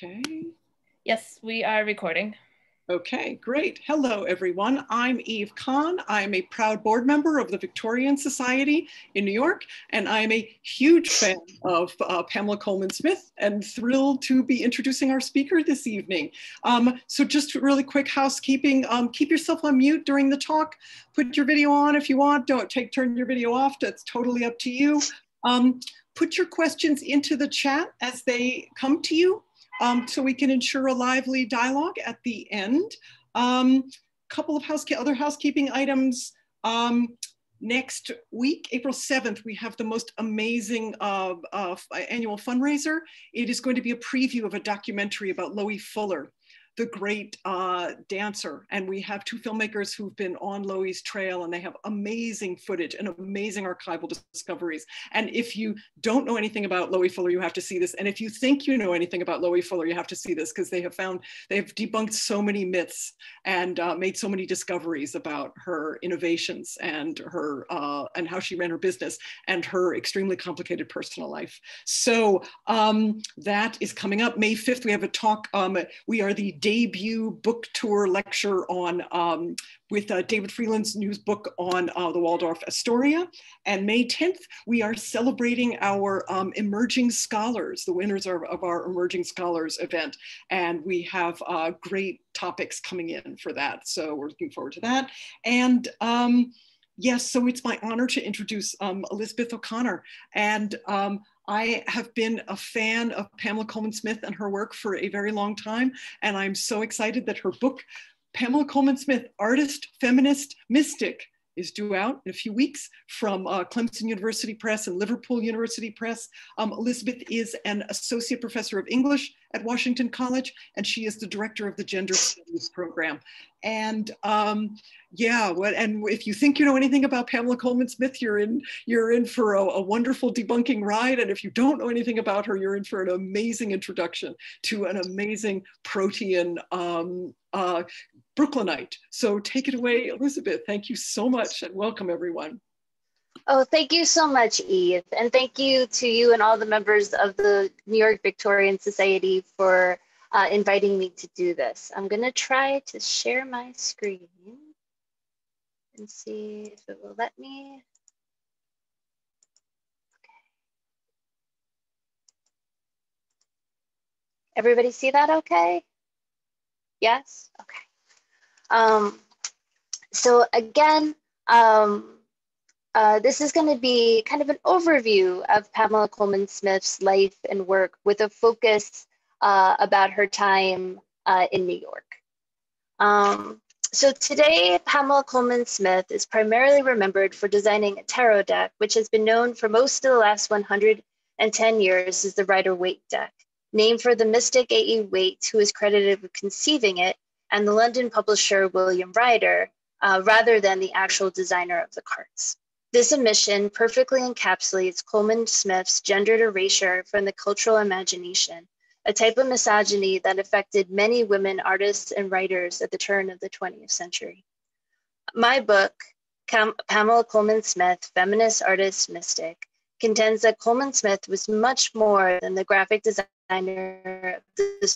Okay. Yes, we are recording. Okay, great. Hello, everyone. I'm Eve Kahn. I'm a proud board member of the Victorian Society in New York, and I'm a huge fan of Pamela Colman Smith and thrilled to be introducing our speaker this evening. So just really quick housekeeping. Keep yourself on mute during the talk. Put your video on if you want. Don't turn your video off. That's totally up to you. Put your questions into the chat as they come to you. So we can ensure a lively dialogue at the end. Couple of other housekeeping items. Next week, April 7th, we have the most amazing annual fundraiser. It is going to be a preview of a documentary about Loie Fuller, the great dancer. And we have two filmmakers who've been on Loie's trail, and they have amazing footage and amazing archival discoveries. And if you don't know anything about Loie Fuller, you have to see this. And if you think you know anything about Loie Fuller, you have to see this, because they have debunked so many myths and made so many discoveries about her innovations and her and how she ran her business and her extremely complicated personal life. So that is coming up. May 5th, we have a talk. We are the debut book tour lecture on with David Freeland's new book on the Waldorf Astoria. And May 10th, we are celebrating our emerging scholars, the winners of our emerging scholars event. And we have great topics coming in for that. So we're looking forward to that. And yes, so it's my honor to introduce Elizabeth O'Connor. And I have been a fan of Pamela Colman Smith and her work for a very long time. And I'm so excited that her book, Pamela Colman Smith, Artist, Feminist, Mystic, is due out in a few weeks from Clemson University Press and Liverpool University Press. Elizabeth is an associate professor of English at Washington College, and she is the director of the Gender Studies program. And yeah, and if you think you know anything about Pamela Colman Smith, you're in for a wonderful debunking ride. And if you don't know anything about her, you're in for an amazing introduction to an amazing protean Brooklynite. So take it away, Elizabeth. Thank you so much, and welcome, everyone. Oh, thank you so much, Eve. And thank you to you and all the members of the New York Victorian Society for inviting me to do this. I'm gonna try to share my screen and see if it will let me. Okay. Everybody see that okay? Yes? Okay. So again, this is going to be kind of an overview of Pamela Colman Smith's life and work with a focus about her time in New York. So today, Pamela Colman Smith is primarily remembered for designing a tarot deck, which has been known for most of the last 110 years as the Rider Waite deck, named for the mystic A.E. Waite, who is credited with conceiving it, and the London publisher William Rider, rather than the actual designer of the cards. This omission perfectly encapsulates Colman Smith's gendered erasure from the cultural imagination, a type of misogyny that affected many women artists and writers at the turn of the 20th century. My book, Pamela Colman Smith, Feminist Artist Mystic, contends that Colman Smith was much more than the graphic designer of the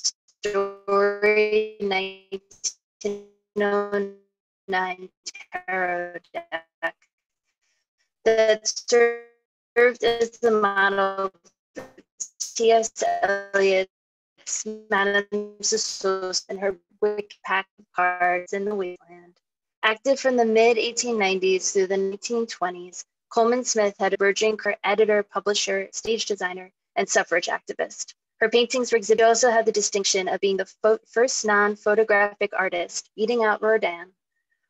story 1909 tarot deck that served as the model of T.S. Eliot's Madame Tussauds and her wick pack of cards in the wasteland. Active from the mid-1890s through the 1920s, Colman Smith had a burgeoning editor, publisher, stage designer, and suffrage activist. Her paintings were exhibited. She also had the distinction of being the first non-photographic artist, beating out Rodin,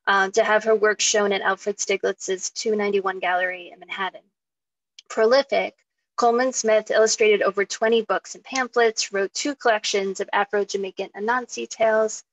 to have her work shown at Alfred Stieglitz's 291 Gallery in Manhattan. Prolific, Colman Smith illustrated over 20 books and pamphlets, wrote 2 collections of Afro-Jamaican Anansi tales,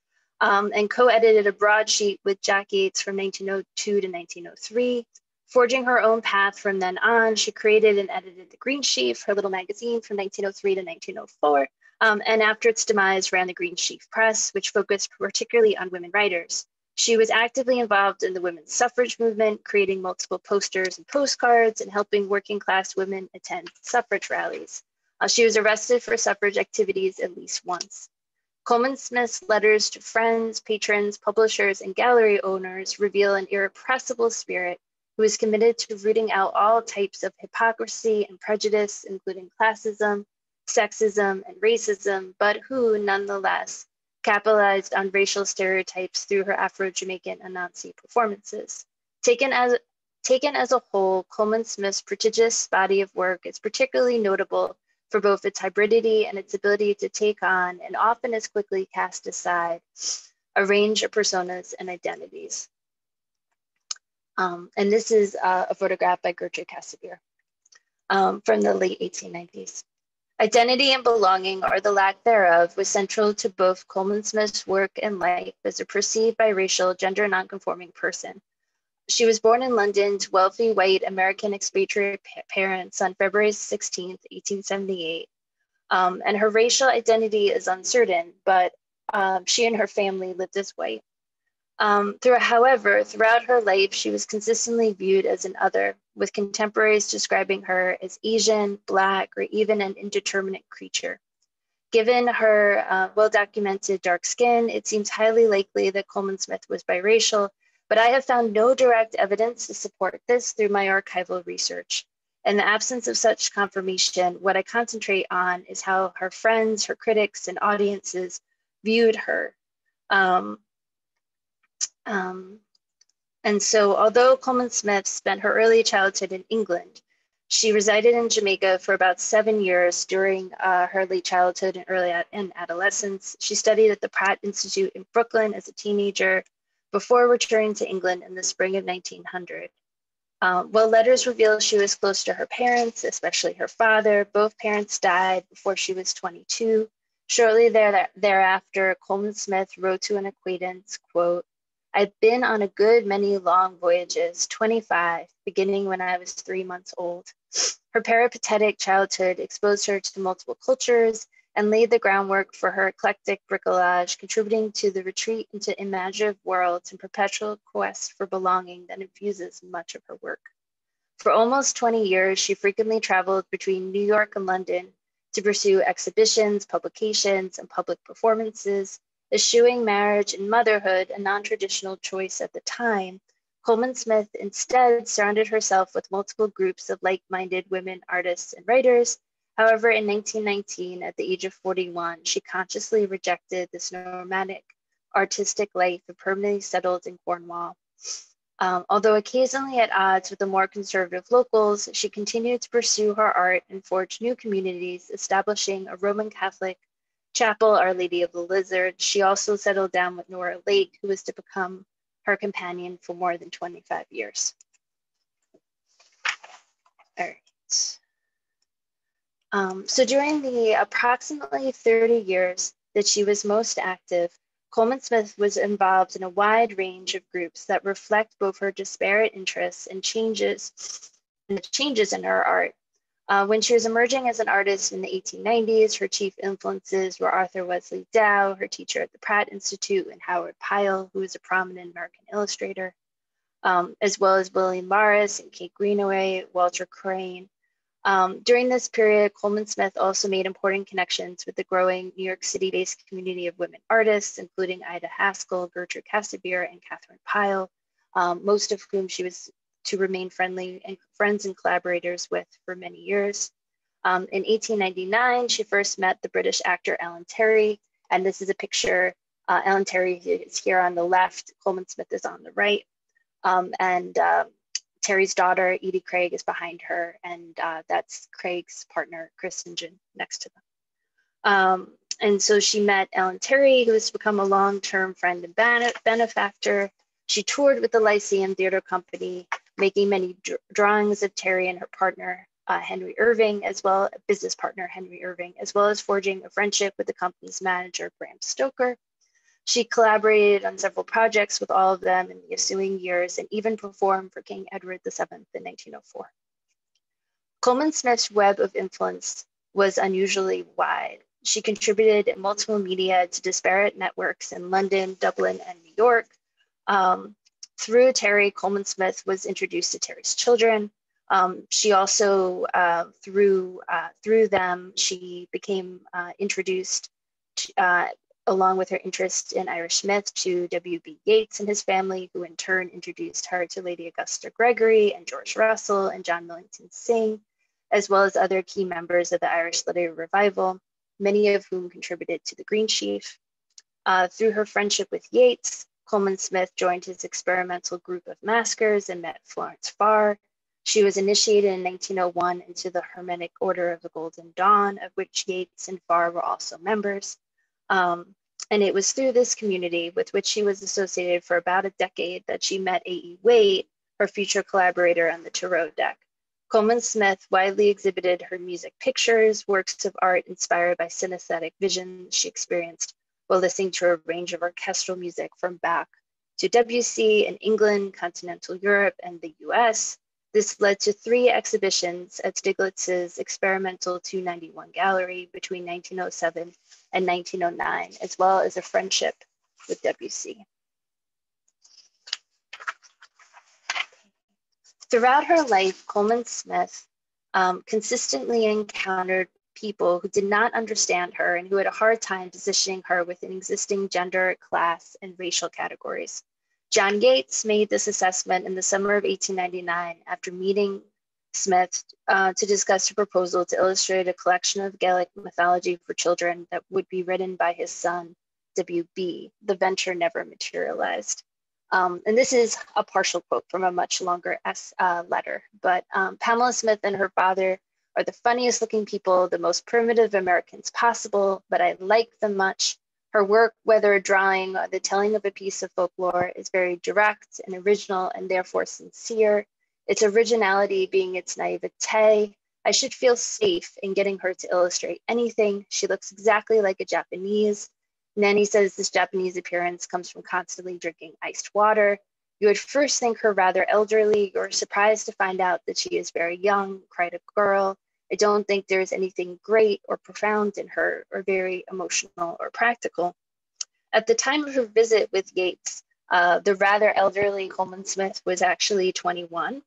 and co-edited a broadsheet with Jack Yates from 1902 to 1903. Forging her own path from then on, she created and edited The Green Sheaf, her little magazine from 1903 to 1904, and after its demise ran the Green Sheaf Press, which focused particularly on women writers. She was actively involved in the women's suffrage movement, creating multiple posters and postcards and helping working class women attend suffrage rallies. She was arrested for suffrage activities at least once. Colman Smith's letters to friends, patrons, publishers, and gallery owners reveal an irrepressible spirit who is committed to rooting out all types of hypocrisy and prejudice, including classism, sexism, and racism, but who nonetheless capitalized on racial stereotypes through her Afro-Jamaican Anansi performances. Taken as a whole, Colman Smith's prodigious body of work is particularly notable for both its hybridity and its ability to take on, and often as quickly cast aside, a range of personas and identities. And this is a photograph by Gertrude Cassibier from the late 1890s. Identity and belonging, or the lack thereof, was central to both Colman Smith's work and life as a perceived biracial, gender nonconforming person. She was born in London to wealthy white American expatriate parents on February 16, 1878. And her racial identity is uncertain, but she and her family lived as white. However, throughout her life, she was consistently viewed as an other, with contemporaries describing her as Asian, Black, or even an indeterminate creature. Given her well-documented dark skin, it seems highly likely that Colman Smith was biracial, but I have found no direct evidence to support this through my archival research. In the absence of such confirmation, what I concentrate on is how her friends, her critics, and audiences viewed her. And so, although Colman Smith spent her early childhood in England, she resided in Jamaica for about 7 years during her late childhood and early adolescence. She studied at the Pratt Institute in Brooklyn as a teenager before returning to England in the spring of 1900. While letters reveal she was close to her parents, especially her father, both parents died before she was 22. Shortly thereafter, Colman Smith wrote to an acquaintance, quote, "I've been on a good many long voyages, 25, beginning when I was 3 months old." Her peripatetic childhood exposed her to multiple cultures and laid the groundwork for her eclectic bricolage, contributing to the retreat into imaginative worlds and perpetual quest for belonging that infuses much of her work. For almost 20 years, she frequently traveled between New York and London to pursue exhibitions, publications, and public performances. Eschewing marriage and motherhood, a non-traditional choice at the time, Colman Smith instead surrounded herself with multiple groups of like-minded women artists and writers. However, in 1919, at the age of 41, she consciously rejected this nomadic artistic life and permanently settled in Cornwall. Although occasionally at odds with the more conservative locals, she continued to pursue her art and forge new communities, establishing a Roman Catholic chapel, Our Lady of the Lizard. She also settled down with Nora Lake, who was to become her companion for more than 25 years. All right. So during the approximately 30 years that she was most active, Colman Smith was involved in a wide range of groups that reflect both her disparate interests and changes in her art. When she was emerging as an artist in the 1890s, her chief influences were Arthur Wesley Dow, her teacher at the Pratt Institute, and Howard Pyle, who was a prominent American illustrator, as well as William Morris and Kate Greenaway, Walter Crane. During this period, Colman Smith also made important connections with the growing New York City-based community of women artists, including Ida Haskell, Gertrude Cassibier, and Catherine Pyle, most of whom she was to remain friends and collaborators with for many years. In 1899, she first met the British actor Alan Terry, and this is a picture. Alan Terry is here on the left, Colman Smith is on the right, and Terry's daughter, Edie Craig, is behind her, and that's Craig's partner, Chris St. John, next to them. And so she met Alan Terry, who has become a long-term friend and benefactor. She toured with the Lyceum Theater Company, making many drawings of Terry and her partner, Henry Irving, as well as business partner Henry Irving, as well as forging a friendship with the company's manager, Bram Stoker. She collaborated on several projects with all of them in the ensuing years and even performed for King Edward VII in 1904. Colman Smith's web of influence was unusually wide. She contributed in multiple media to disparate networks in London, Dublin, and New York. Through Terry, Colman Smith was introduced to Terry's children. She also, through them, she became introduced, along with her interest in Irish myth, to W.B. Yeats and his family, who in turn introduced her to Lady Augusta Gregory and George Russell and John Millington Synge, as well as other key members of the Irish literary revival, many of whom contributed to the Green Sheaf. Through her friendship with Yeats, Colman Smith joined his experimental group of maskers and met Florence Farr. She was initiated in 1901 into the Hermetic Order of the Golden Dawn, of which Yeats and Farr were also members. And it was through this community, with which she was associated for about a decade, that she met A.E. Waite, her future collaborator on the Tarot deck. Colman Smith widely exhibited her music pictures, works of art inspired by synesthetic visions she experienced while listening to a range of orchestral music from Bach to Debussy in England, continental Europe, and the US. This led to 3 exhibitions at Stieglitz's experimental 291 gallery between 1907 and 1909, as well as a friendship with Debussy. Throughout her life, Colman Smith consistently encountered people who did not understand her and who had a hard time positioning her within existing gender, class, and racial categories. John Yates made this assessment in the summer of 1899 after meeting Smith to discuss a proposal to illustrate a collection of Gaelic mythology for children that would be written by his son, W.B. The venture never materialized. And this is a partial quote from a much longer letter, but Pamela Smith and her father are the funniest looking people, the most primitive Americans possible, but I like them much. Her work, whether a drawing or the telling of a piece of folklore, is very direct and original and therefore sincere. Its originality being its naivete. I should feel safe in getting her to illustrate anything. She looks exactly like a Japanese. Nanny says this Japanese appearance comes from constantly drinking iced water. You would first think her rather elderly. You're surprised to find out that she is very young, quite a girl. I don't think there's anything great or profound in her, or very emotional or practical. At the time of her visit with Yeats, the rather elderly Colman Smith was actually 21.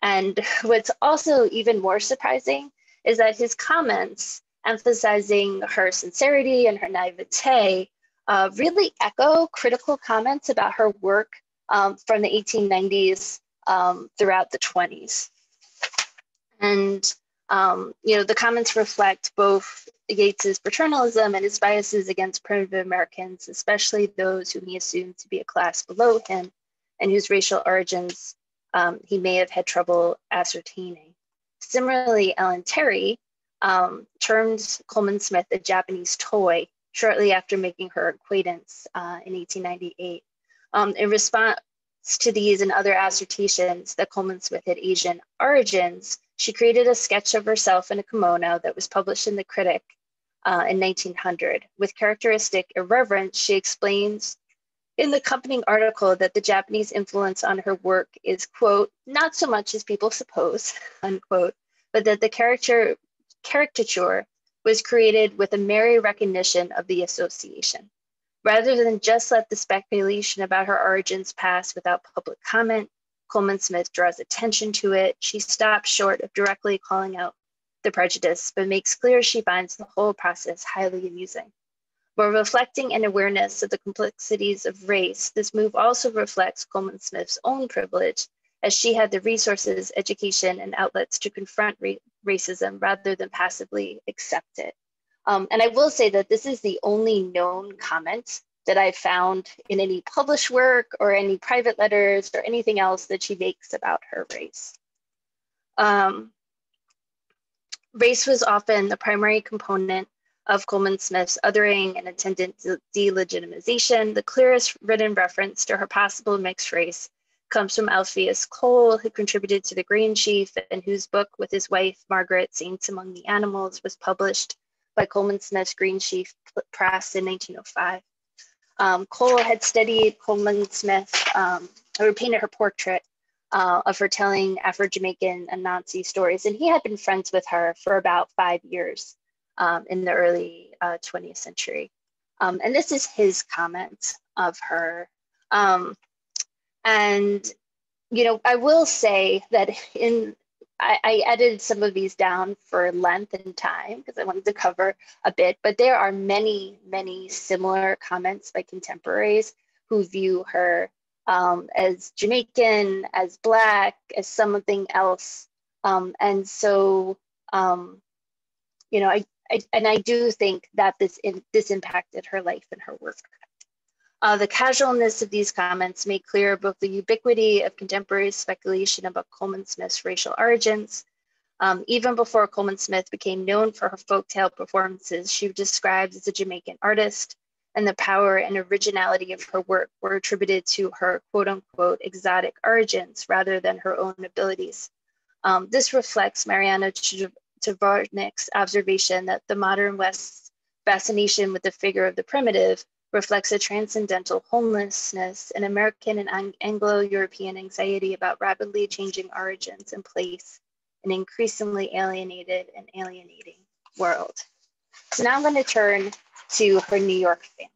And what's also even more surprising is that his comments emphasizing her sincerity and her naivete really echo critical comments about her work from the 1890s throughout the 20s. And the comments reflect both Yeats's paternalism and his biases against primitive Americans, especially those whom he assumed to be a class below him and whose racial origins he may have had trouble ascertaining. Similarly, Ellen Terry termed Colman Smith a Japanese toy shortly after making her acquaintance in 1898. In response to these and other assertions that Colman Smith had Asian origins, she created a sketch of herself in a kimono that was published in The Critic in 1900. With characteristic irreverence, she explains in the accompanying article that the Japanese influence on her work is, quote, not so much as people suppose, unquote, but that the caricature was created with a merry recognition of the association. Rather than just let the speculation about her origins pass without public comment, Colman Smith draws attention to it. She stops short of directly calling out the prejudice, but makes clear she finds the whole process highly amusing. While reflecting an awareness of the complexities of race, this move also reflects Colman Smith's own privilege, as she had the resources, education, and outlets to confront racism rather than passively accept it. And I will say that this is the only known comment that I found in any published work or any private letters or anything else that she makes about her race. Race was often the primary component of Colman Smith's othering and attendant delegitimization. The clearest written reference to her possible mixed race comes from Alpheus Cole, who contributed to the Green Sheaf and whose book with his wife, Margaret, Saints Among the Animals, was published by Colman Smith's Green Sheaf Press in 1905. Cole had studied Colman Smith, or painted her portrait of her telling Afro-Jamaican Anansi stories, and he had been friends with her for about 5 years in the early 20th century. And this is his comment of her. And, you know, I will say that I edited some of these down for length and time because I wanted to cover a bit, but there are many, many similar comments by contemporaries who view her as Jamaican, as Black, as something else. And so, you know, I do think that this impacted her life and her work. The casualness of these comments made clear both the ubiquity of contemporary speculation about Colman Smith's racial origins. Even before Colman Smith became known for her folktale performances, she was described as a Jamaican artist, and the power and originality of her work were attributed to her quote unquote exotic origins rather than her own abilities. This reflects Mariana Tvarnik's observation that the modern West's fascination with the figure of the primitive reflects a transcendental homelessness, an American and Anglo-European anxiety about rapidly changing origins and place, an increasingly alienated and alienating world. So now I'm going to turn to her New York family.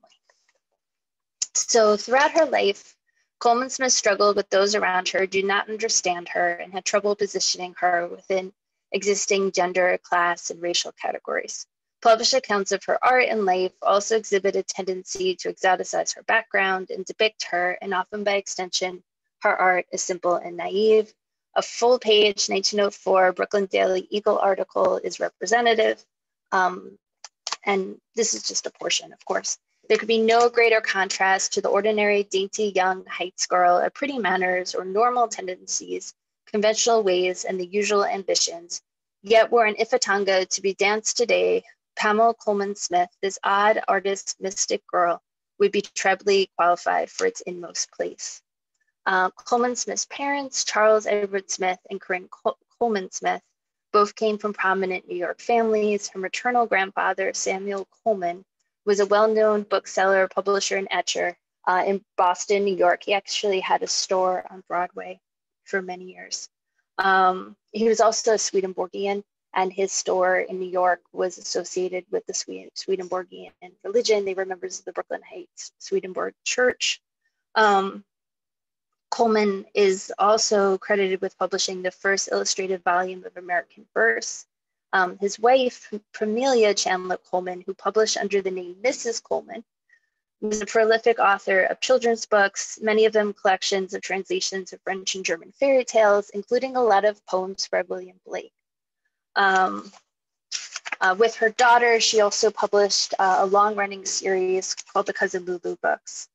So throughout her life, Colman Smith struggled with those around her who did not understand her and had trouble positioning her within existing gender, class, and racial categories. Published accounts of her art and life also exhibit a tendency to exoticize her background and depict her, and often by extension, her art as simple and naive. A full-page 1904 Brooklyn Daily Eagle article is representative, and this is just a portion, of course. There could be no greater contrast to the ordinary, dainty young Heights girl of pretty manners or normal tendencies, conventional ways, and the usual ambitions. Yet were an Ifatanga to be danced today, Pamela Colman Smith, this odd artist, mystic girl, would be trebly qualified for its inmost place. Colman Smith's parents, Charles Edward Smith and Corinne Colman Smith, both came from prominent New York families. Her maternal grandfather, Samuel Coleman, was a well-known bookseller, publisher, and etcher in Boston, New York. He actually had a store on Broadway for many years. He was also a Swedenborgian, and his store in New York was associated with the Swedenborgian religion. They were members of the Brooklyn Heights Swedenborg Church. Coleman is also credited with publishing the first illustrated volume of American verse. His wife, Pamela Chandler Coleman, who published under the name Mrs. Coleman, was a prolific author of children's books, many of them collections of translations of French and German fairy tales, including a lot of poems by William Blake. With her daughter, she also published a long-running series called the Cousin Lulu books.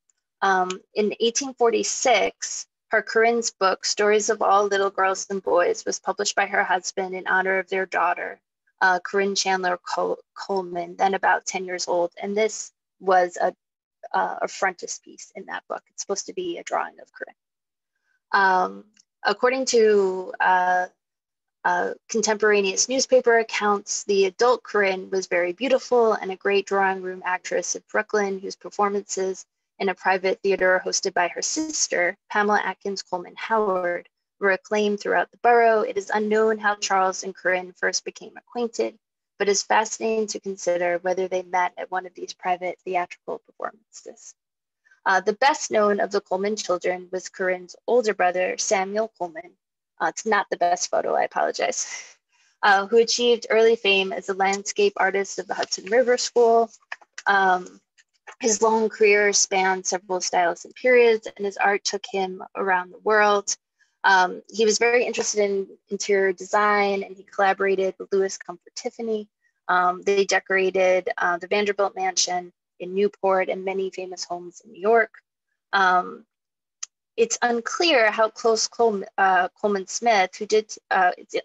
In 1846, her Corinne's book, Stories of All Little Girls and Boys, was published by her husband in honor of their daughter, Corinne Chandler Coleman, then about 10 years old. And this was a frontispiece in that book. It's supposed to be a drawing of Corinne. According to contemporaneous newspaper accounts, the adult Corinne was very beautiful and a great drawing room actress of Brooklyn, whose performances in a private theater hosted by her sister, Pamela Atkins Coleman Howard, were acclaimed throughout the borough. It is unknown how Charles and Corinne first became acquainted, but it's fascinating to consider whether they met at one of these private theatrical performances. The best known of the Coleman children was Corinne's older brother, Samuel Coleman. It's not the best photo, I apologize, who achieved early fame as a landscape artist of the Hudson River School. His long career spanned several styles and periods, and his art took him around the world. He was very interested in interior design, and he collaborated with Louis Comfort Tiffany. They decorated the Vanderbilt Mansion in Newport and many famous homes in New York. It's unclear how close Colman Smith, it's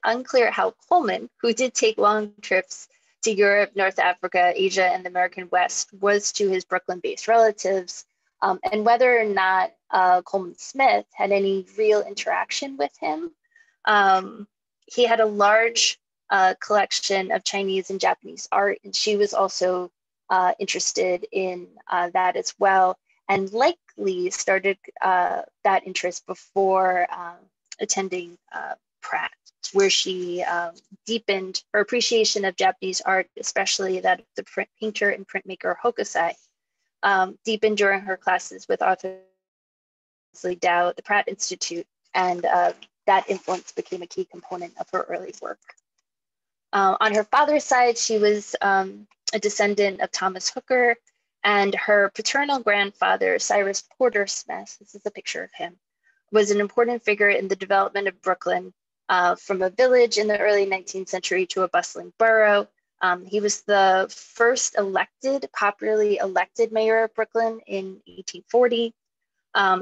unclear how Coleman, who did take long trips to Europe, North Africa, Asia, and the American West, was to his Brooklyn-based relatives, and whether or not Colman Smith had any real interaction with him. He had a large collection of Chinese and Japanese art, and she was also interested in that as well, and likely started that interest before attending Pratt, where she deepened her appreciation of Japanese art, especially that of the print painter and printmaker Hokusai, deepened during her classes with authors Dow, the Pratt Institute, and that influence became a key component of her early work. On her father's side, she was a descendant of Thomas Hooker, and her paternal grandfather, Cyrus Porter Smith, this is a picture of him, was an important figure in the development of Brooklyn from a village in the early 19th century to a bustling borough. He was the first popularly elected mayor of Brooklyn in 1840.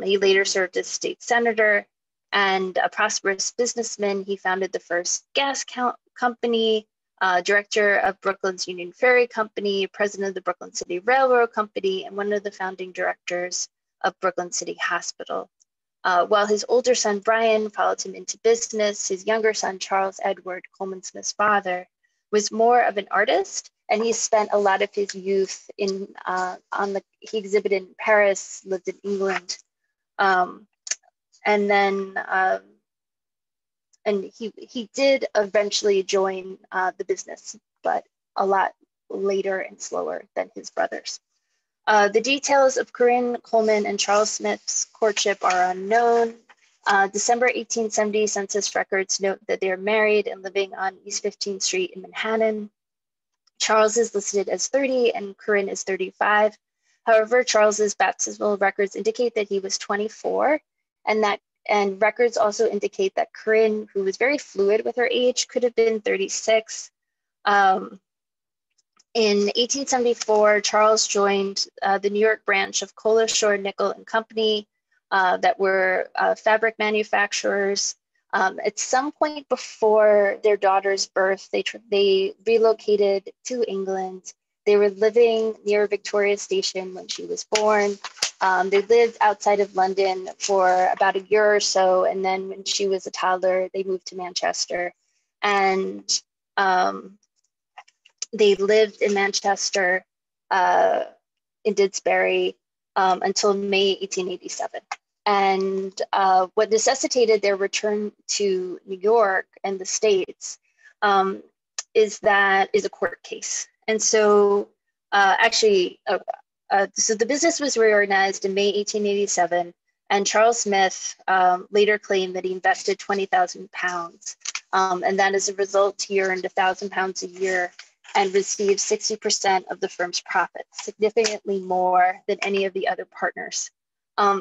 He later served as state senator, and a prosperous businessman. He founded the first gas company, director of Brooklyn's Union Ferry Company, president of the Brooklyn City Railroad Company, and one of the founding directors of Brooklyn City Hospital. While his older son, Brian, followed him into business, his younger son, Charles Edward, Colman Smith's father, was more of an artist, and he spent a lot of his youth he exhibited in Paris, lived in England, and he did eventually join the business, but a lot later and slower than his brothers. The details of Corinne Coleman and Charles Smith's courtship are unknown. December 1870 census records note that they are married and living on East 15th Street in Manhattan. Charles is listed as 30 and Corinne is 35. However, Charles's baptismal records indicate that he was 24, and records also indicate that Corinne, who was very fluid with her age, could have been 36. In 1874, Charles joined the New York branch of Cola Shore Nickel and Company that were fabric manufacturers. At some point before their daughter's birth, they relocated to England. They were living near Victoria Station when she was born. They lived outside of London for about a year or so, and then when she was a toddler, they moved to Manchester. And they lived in Manchester, in Didsbury, until May 1887. And what necessitated their return to New York and the States is a court case. And so so the business was reorganized in May 1887, and Charles Smith later claimed that he invested £20,000. And that as a result, he earned £1,000 a year and received 60% of the firm's profits, significantly more than any of the other partners.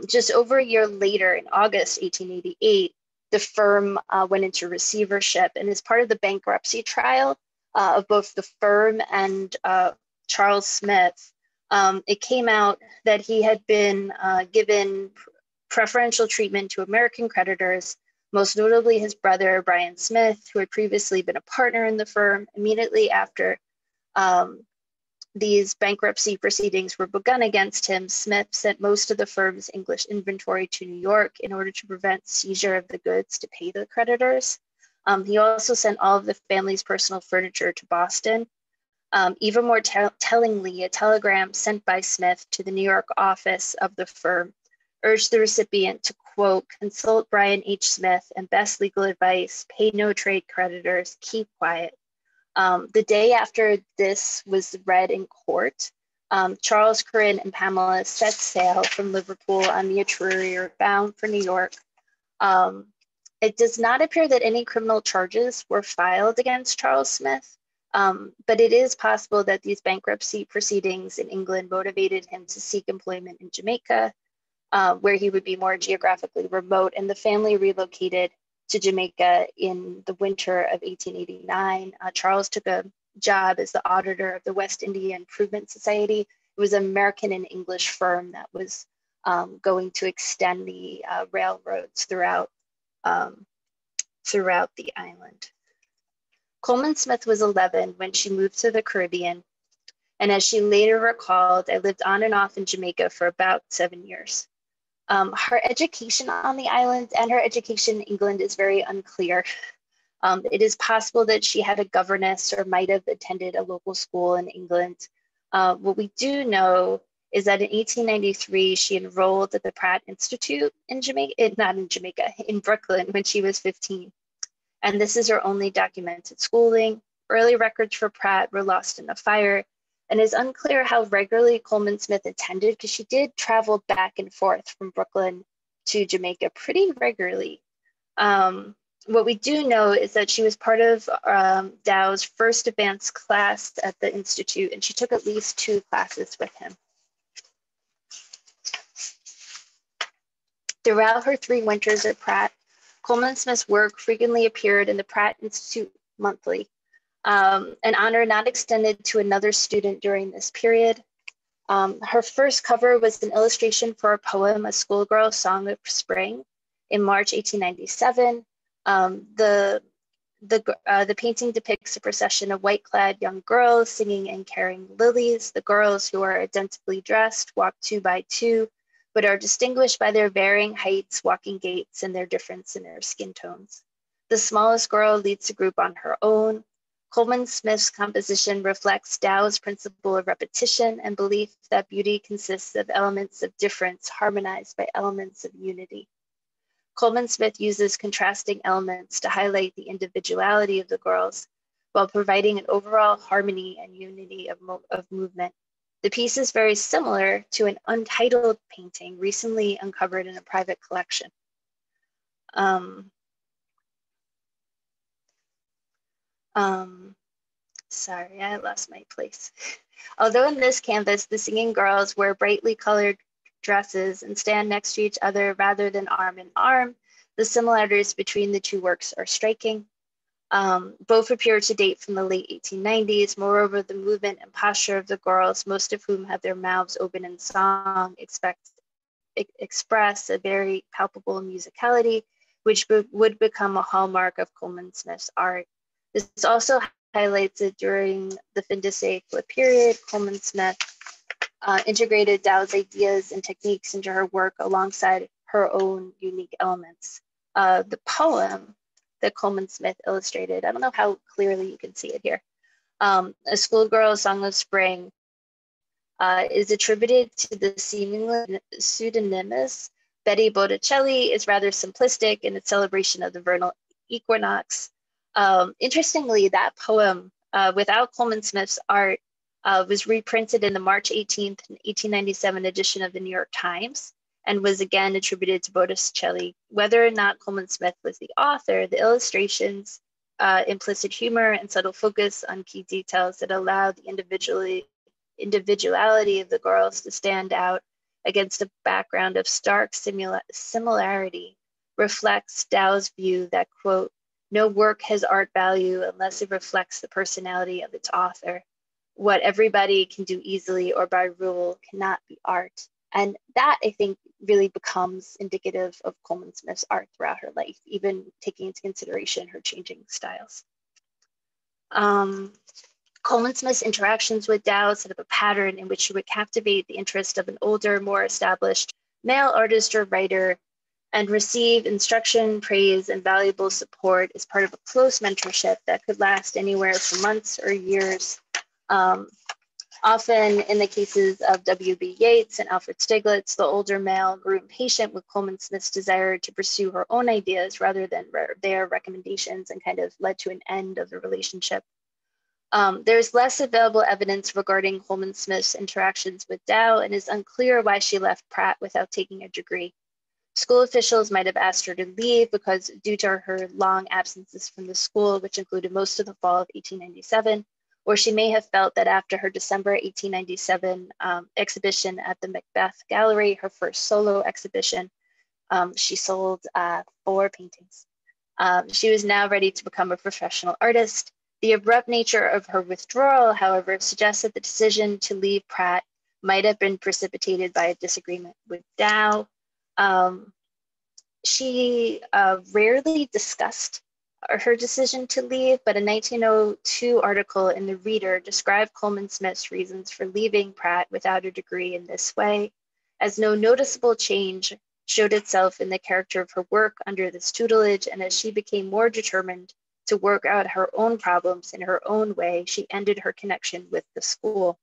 Just over a year later, in August 1888, the firm went into receivership, and as part of the bankruptcy trial of both the firm and Charles Smith, it came out that he had been given preferential treatment to American creditors, most notably his brother, Brian Smith, who had previously been a partner in the firm. Immediately after these bankruptcy proceedings were begun against him, Smith sent most of the firm's English inventory to New York in order to prevent seizure of the goods to pay the creditors. He also sent all of the family's personal furniture to Boston. Even more tellingly, a telegram sent by Smith to the New York office of the firm urged the recipient to, quote, consult Brian H. Smith and best legal advice, pay no trade creditors, keep quiet. The day after this was read in court, Charles, Corinne, and Pamela set sail from Liverpool on the Overture bound for New York. It does not appear that any criminal charges were filed against Charles Smith, but it is possible that these bankruptcy proceedings in England motivated him to seek employment in Jamaica, where he would be more geographically remote, and the family relocated to Jamaica in the winter of 1889. Charles took a job as the auditor of the West India Improvement Society. It was an American and English firm that was going to extend the railroads throughout the island. Coleman Smith was 11 when she moved to the Caribbean, and as she later recalled, I lived on and off in Jamaica for about 7 years. Her education on the island and her education in England is very unclear. It is possible that she had a governess or might have attended a local school in England. What we do know is that in 1893, she enrolled at the Pratt Institute in Brooklyn when she was 15. And this is her only documented schooling. Early records for Pratt were lost in a fire, and it's unclear how regularly Coleman Smith attended, because she did travel back and forth from Brooklyn to Jamaica pretty regularly. What we do know is that she was part of Dow's first advanced class at the Institute, and she took at least 2 classes with him. Throughout her 3 winters at Pratt, Colman Smith's work frequently appeared in the Pratt Institute Monthly, an honor not extended to another student during this period. Her first cover was an illustration for a poem, A Schoolgirl Song of Spring, in March 1897. The painting depicts a procession of white-clad young girls singing and carrying lilies. The girls, who are identically dressed, walk 2 by 2, but are distinguished by their varying heights, walking gaits, and their difference in their skin tones. The smallest girl leads the group on her own. Colman Smith's composition reflects Dow's principle of repetition and belief that beauty consists of elements of difference harmonized by elements of unity. Colman Smith uses contrasting elements to highlight the individuality of the girls while providing an overall harmony and unity of movement. The piece is very similar to an untitled painting recently uncovered in a private collection. Sorry, I lost my place. Although in this canvas, the singing girls wear brightly colored dresses and stand next to each other rather than arm in arm, the similarities between the 2 works are striking. Both appear to date from the late 1890s. Moreover, the movement and posture of the girls, most of whom have their mouths open in song, express a very palpable musicality, which would become a hallmark of Colman Smith's art. This also highlights that during the fin de siècle period, Colman Smith integrated Dow's ideas and techniques into her work alongside her own unique elements. The poem that Colman Smith illustrated, I don't know how clearly you can see it here, A Schoolgirl Song of Spring, is attributed to the seemingly pseudonymous Betty Botticelli. Is rather simplistic in its celebration of the vernal equinox. Interestingly, that poem, without Colman Smith's art, was reprinted in the March 18th, 1897 edition of the New York Times and was again attributed to Botticelli. Whether or not Colman Smith was the author, the illustrations, implicit humor, and subtle focus on key details that allow the individuality of the girls to stand out against a background of stark similarity reflects Dow's view that, quote, no work has art value unless it reflects the personality of its author. What everybody can do easily or by rule cannot be art. And that, I think, really becomes indicative of Colman Smith's art throughout her life, even taking into consideration her changing styles. Colman Smith's interactions with Dow set up a pattern in which she would captivate the interest of an older, more established male artist or writer and receive instruction, praise, and valuable support as part of a close mentorship that could last anywhere from months or years. Often in the cases of W.B. Yeats and Alfred Stieglitz, the older male grew impatient with Colman Smith's desire to pursue her own ideas rather than their recommendations and kind of led to an end of the relationship. There's less available evidence regarding Colman Smith's interactions with Dow, and it's unclear why she left Pratt without taking a degree. School officials might have asked her to leave because due to her long absences from the school, which included most of the fall of 1897, or she may have felt that after her December 1897 exhibition at the Macbeth Gallery, her first solo exhibition, she sold 4 paintings. She was now ready to become a professional artist. The abrupt nature of her withdrawal, however, suggests that the decision to leave Pratt might have been precipitated by a disagreement with Dow. She rarely discussed her decision to leave, but a 1902 article in the Reader described Colman Smith's reasons for leaving Pratt without a degree in this way, as no noticeable change showed itself in the character of her work under this tutelage, and as she became more determined to work out her own problems in her own way, she ended her connection with the school.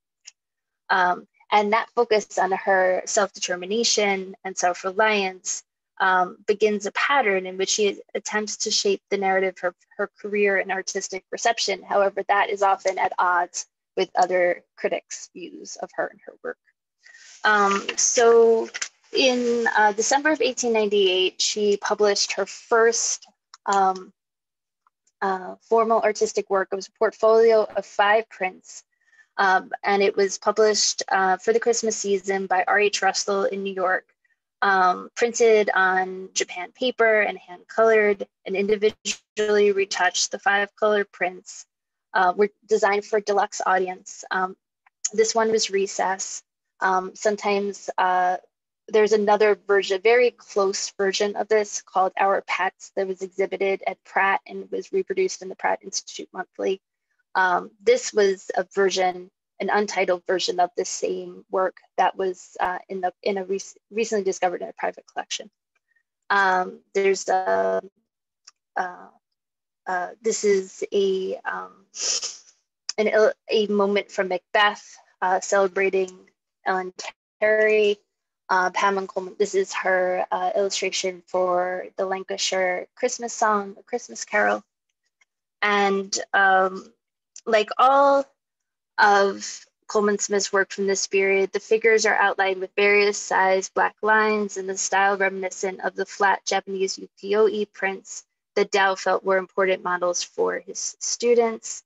And that focus on her self-determination and self-reliance begins a pattern in which she attempts to shape the narrative of her career and artistic reception. However, that is often at odds with other critics' views of her and her work. So in December of 1898, she published her first formal artistic work. It was a portfolio of 5 prints, and it was published for the Christmas season by R.H. Russell in New York, printed on Japan paper and hand-colored and individually retouched. The 5 color prints were designed for a deluxe audience. This one was Recess. Sometimes there's another version, very close version of this called Our Pets that was exhibited at Pratt and was reproduced in the Pratt Institute Monthly. This was a version, an untitled version of the same work that was recently discovered in a private collection. There's this is a moment from Macbeth celebrating Ellen Terry. Pamela Colman, this is her illustration for the Lancashire Christmas song, A Christmas Carol. And like all of Colman Smith's work from this period, the figures are outlined with various size black lines in the style reminiscent of the flat Japanese ukiyo-e prints that Dow felt were important models for his students.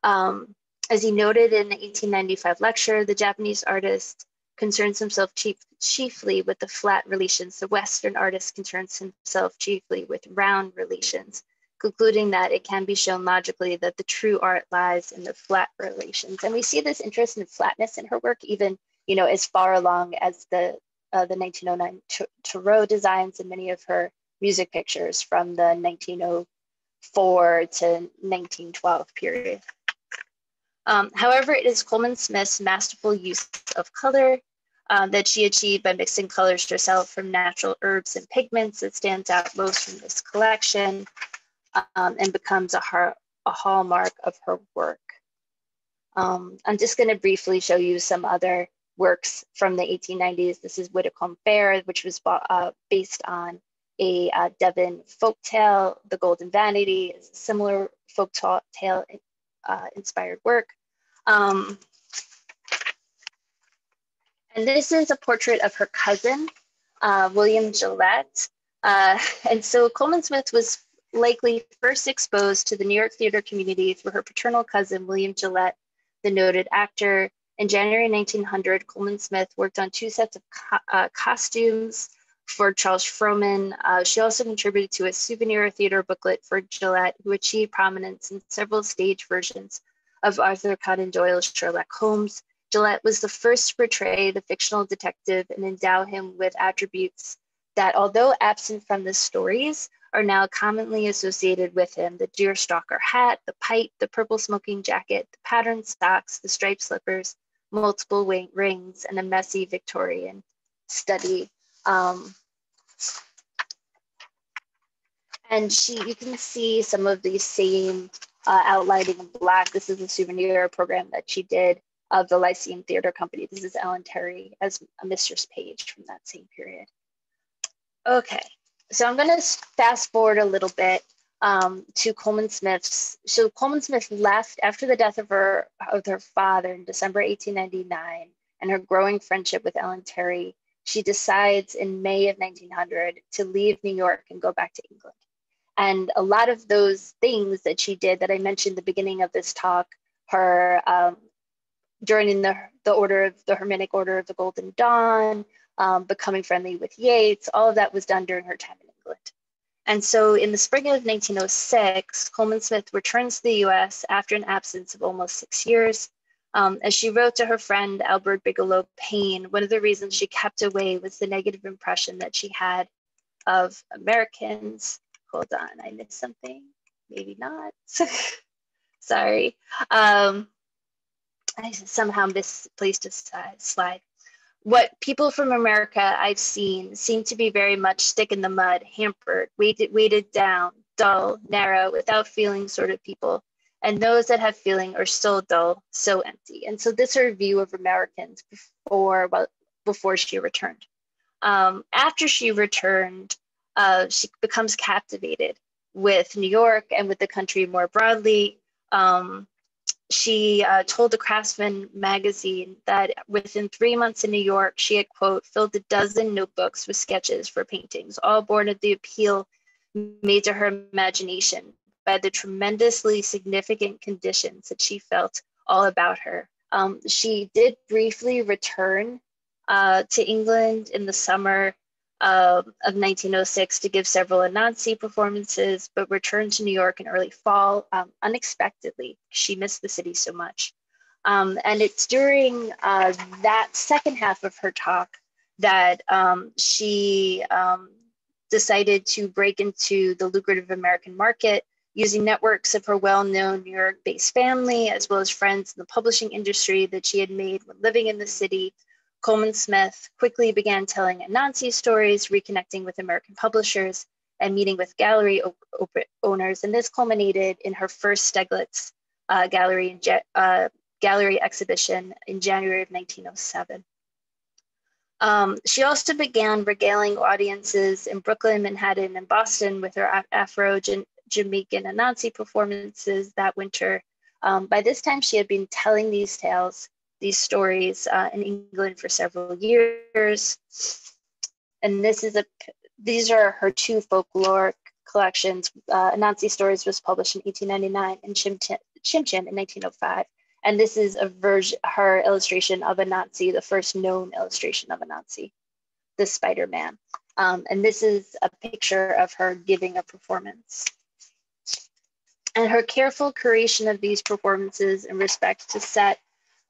As he noted in the 1895 lecture, the Japanese artist concerns himself chiefly with the flat relations. The Western artist concerns himself chiefly with round relations, concluding that it can be shown logically that the true art lies in the flat relations. And we see this interest in flatness in her work, even as far along as the 1909 Tarot designs and many of her music pictures from the 1904 to 1912 period. However, it is Colman Smith's masterful use of color that she achieved by mixing colors herself from natural herbs and pigments that stands out most from this collection and becomes a hallmark of her work. I'm just going to briefly show you some other works from the 1890s. This is Whitcomb Fair, which was based on a Devon folktale. The Golden Vanity is a similar folktale inspired work. And this is a portrait of her cousin, William Gillette. And so Colman Smith was likely first exposed to the New York theater community through her paternal cousin, William Gillette, the noted actor. In January 1900, Colman Smith worked on 2 sets of costumes for Charles Frohman. She also contributed to a souvenir theater booklet for Gillette, who achieved prominence in several stage versions of Arthur Conan Doyle's Sherlock Holmes. Gillette was the first to portray the fictional detective and endow him with attributes that, although absent from the stories, are now commonly associated with him: the deerstalker hat, the pipe, the purple smoking jacket, the patterned socks, the striped slippers, multiple rings, and a messy Victorian study. And you can see some of these same outlining in black. This is a souvenir program that she did of the Lyceum Theater Company. This is Ellen Terry as a Mistress Page from that same period. Okay, so I'm going to fast forward a little bit to Colman Smith's. So Colman Smith left after the death of her father in December 1899 and her growing friendship with Ellen Terry. She decides in May of 1900 to leave New York and go back to England. And a lot of those things that she did that I mentioned at the beginning of this talk, her joining the Hermetic Order of the Golden Dawn, becoming friendly with Yeats, all of that was done during her time in England. And so in the spring of 1906, Colman Smith returns to the US after an absence of almost 6 years. As she wrote to her friend Albert Bigelow Payne, one of the reasons she kept away was the negative impression that she had of Americans. Hold on, I missed something. Maybe not. Sorry. I somehow misplaced a slide. What people from America I've seen seem to be very much stick in the mud, hampered, weighted down, dull, narrow, without feeling sort of people. And those that have feeling are so dull, so empty. And so this is her view of Americans before she returned. After she returned, she becomes captivated with New York and with the country more broadly. She told the Craftsman magazine that within 3 months in New York, she had, quote, filled a dozen notebooks with sketches for paintings, all born of the appeal made to her imagination by the tremendously significant conditions that she felt all about her. She did briefly return to England in the summer of 1906 to give several Anansi performances, but returned to New York in early fall unexpectedly. She missed the city so much. And it's during that second half of her talk that she decided to break into the lucrative American market using networks of her well-known New York-based family, as well as friends in the publishing industry that she had made when living in the city. Colman Smith quickly began telling Anansi stories, reconnecting with American publishers, and meeting with gallery owners. And this culminated in her first Stieglitz gallery exhibition in January of 1907. She also began regaling audiences in Brooklyn, Manhattan, and Boston with her Afro-Jamaican Anansi performances that winter. By this time, she had been telling these tales, these stories in England for several years. And these are her two folklore collections. Anansi Stories was published in 1899 and Chim Chim in 1905. And this is her illustration of Anansi, the first known illustration of Anansi, the Spider-Man. And this is a picture of her giving a performance. And her careful curation of these performances in respect to set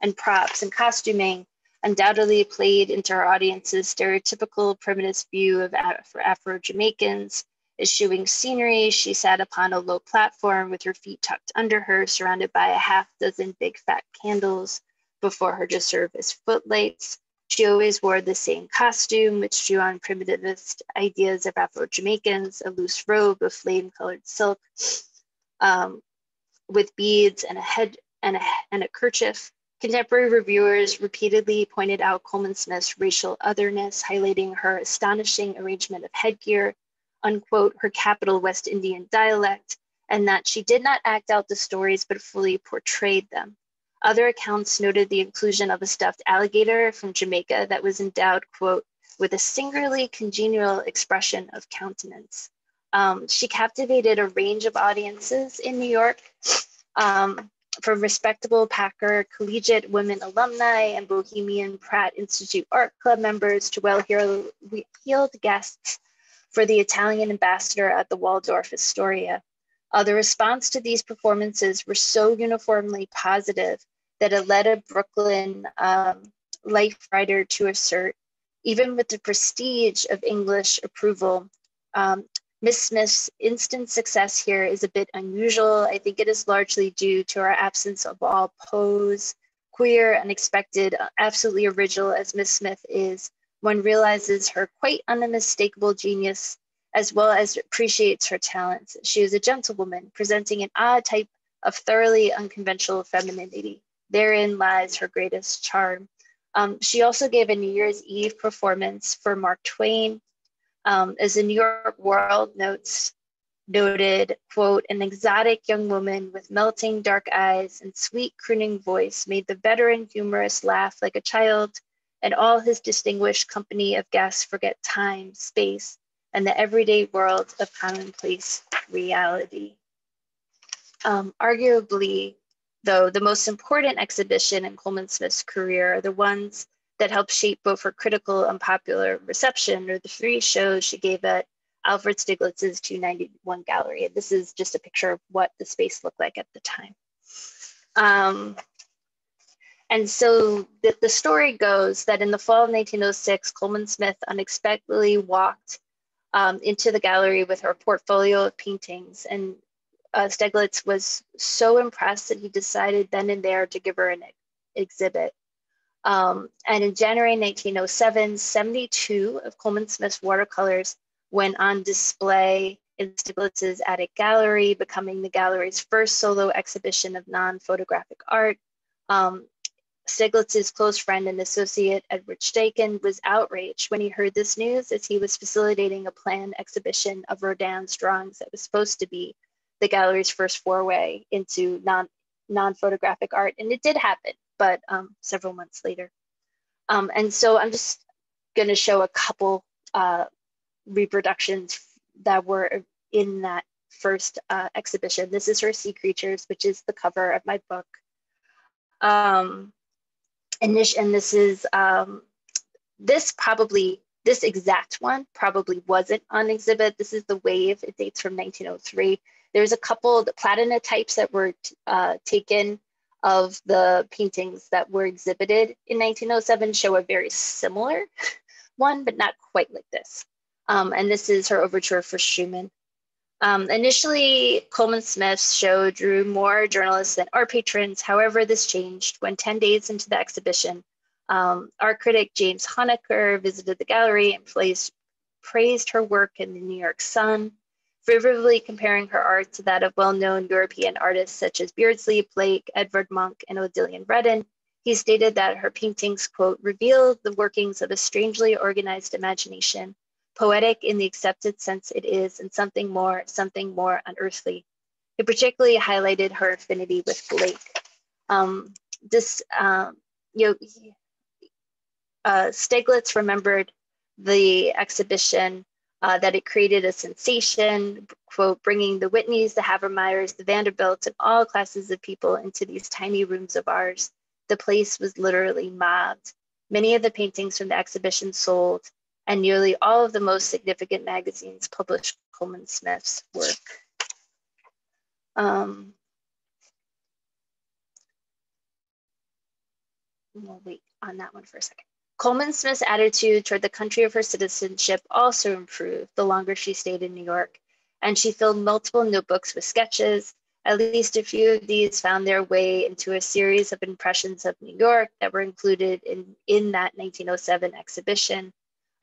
and props and costuming undoubtedly played into her audience's stereotypical primitive view of Afro-Jamaicans. Eschewing scenery, she sat upon a low platform with her feet tucked under her, surrounded by a half dozen big fat candles before her to serve as footlights. She always wore the same costume, which drew on primitivist ideas of Afro-Jamaicans, a loose robe of flame-colored silk with beads and a kerchief. Contemporary reviewers repeatedly pointed out Colman Smith's racial otherness, highlighting her astonishing arrangement of headgear, unquote, her capital West Indian dialect, and that she did not act out the stories but fully portrayed them. Other accounts noted the inclusion of a stuffed alligator from Jamaica that was endowed, quote, with a singularly congenial expression of countenance. She captivated a range of audiences in New York, from respectable Packer collegiate women alumni and bohemian Pratt Institute art club members to well-heeled guests for the Italian ambassador at the Waldorf Astoria. The response to these performances were so uniformly positive that it led a Brooklyn life writer to assert, even with the prestige of English approval, Miss Smith's instant success here is a bit unusual. I think it is largely due to our absence of all pose. Queer, unexpected, absolutely original as Miss Smith is, one realizes her quite unmistakable genius as well as appreciates her talents. She is a gentlewoman, presenting an odd type of thoroughly unconventional femininity. Therein lies her greatest charm. She also gave a New Year's Eve performance for Mark Twain. As the New York World noted, quote, an exotic young woman with melting dark eyes and sweet crooning voice made the veteran humorist laugh like a child, and all his distinguished company of guests forget time, space, and the everyday world of commonplace reality. Arguably, though, the most important exhibition in Colman Smith's career are the ones that helped shape both her critical and popular reception, or the 3 shows she gave at Alfred Stieglitz's 291 gallery. And this is just a picture of what the space looked like at the time. And so the story goes that in the fall of 1906, Colman Smith unexpectedly walked into the gallery with her portfolio of paintings, and Stieglitz was so impressed that he decided then and there to give her an exhibit. And in January 1907, 72 of Colman Smith's watercolors went on display in Stieglitz's attic gallery, becoming the gallery's first solo exhibition of non-photographic art. Stieglitz's close friend and associate, Edward Steichen, was outraged when he heard this news, as he was facilitating a planned exhibition of Rodin's drawings that was supposed to be the gallery's first foray into non-photographic art, and it did happen, but several months later. And so I'm just going to show a couple reproductions that were in that first exhibition. This is her Sea Creatures, which is the cover of my book. And this is, this exact one probably wasn't on exhibit. This is the Wave. It dates from 1903. There's a couple of the platinotypes that were taken of the paintings that were exhibited in 1907 show a very similar one, but not quite like this. And this is her Overture for Schumann. Initially, Colman Smith's show drew more journalists than art patrons. However, this changed when 10 days into the exhibition, art critic James Honecker visited the gallery and praised her work in the New York Sun, vividly comparing her art to that of well-known European artists such as Beardsley, Blake, Edvard Munch, and Odilon Redden. He stated that her paintings, quote, revealed the workings of a strangely organized imagination, poetic in the accepted sense it is, and something more unearthly. It particularly highlighted her affinity with Blake. Stieglitz remembered the exhibition, that it created a sensation, quote, bringing the Whitneys, the Havermeyers, the Vanderbilts, and all classes of people into these tiny rooms of ours. The place was literally mobbed. Many of the paintings from the exhibition sold, and nearly all of the most significant magazines published Colman Smith's work. We'll wait on that one for a second. Colman Smith's attitude toward the country of her citizenship also improved the longer she stayed in New York, and she filled multiple notebooks with sketches. At least a few of these found their way into a series of impressions of New York that were included in that 1907 exhibition.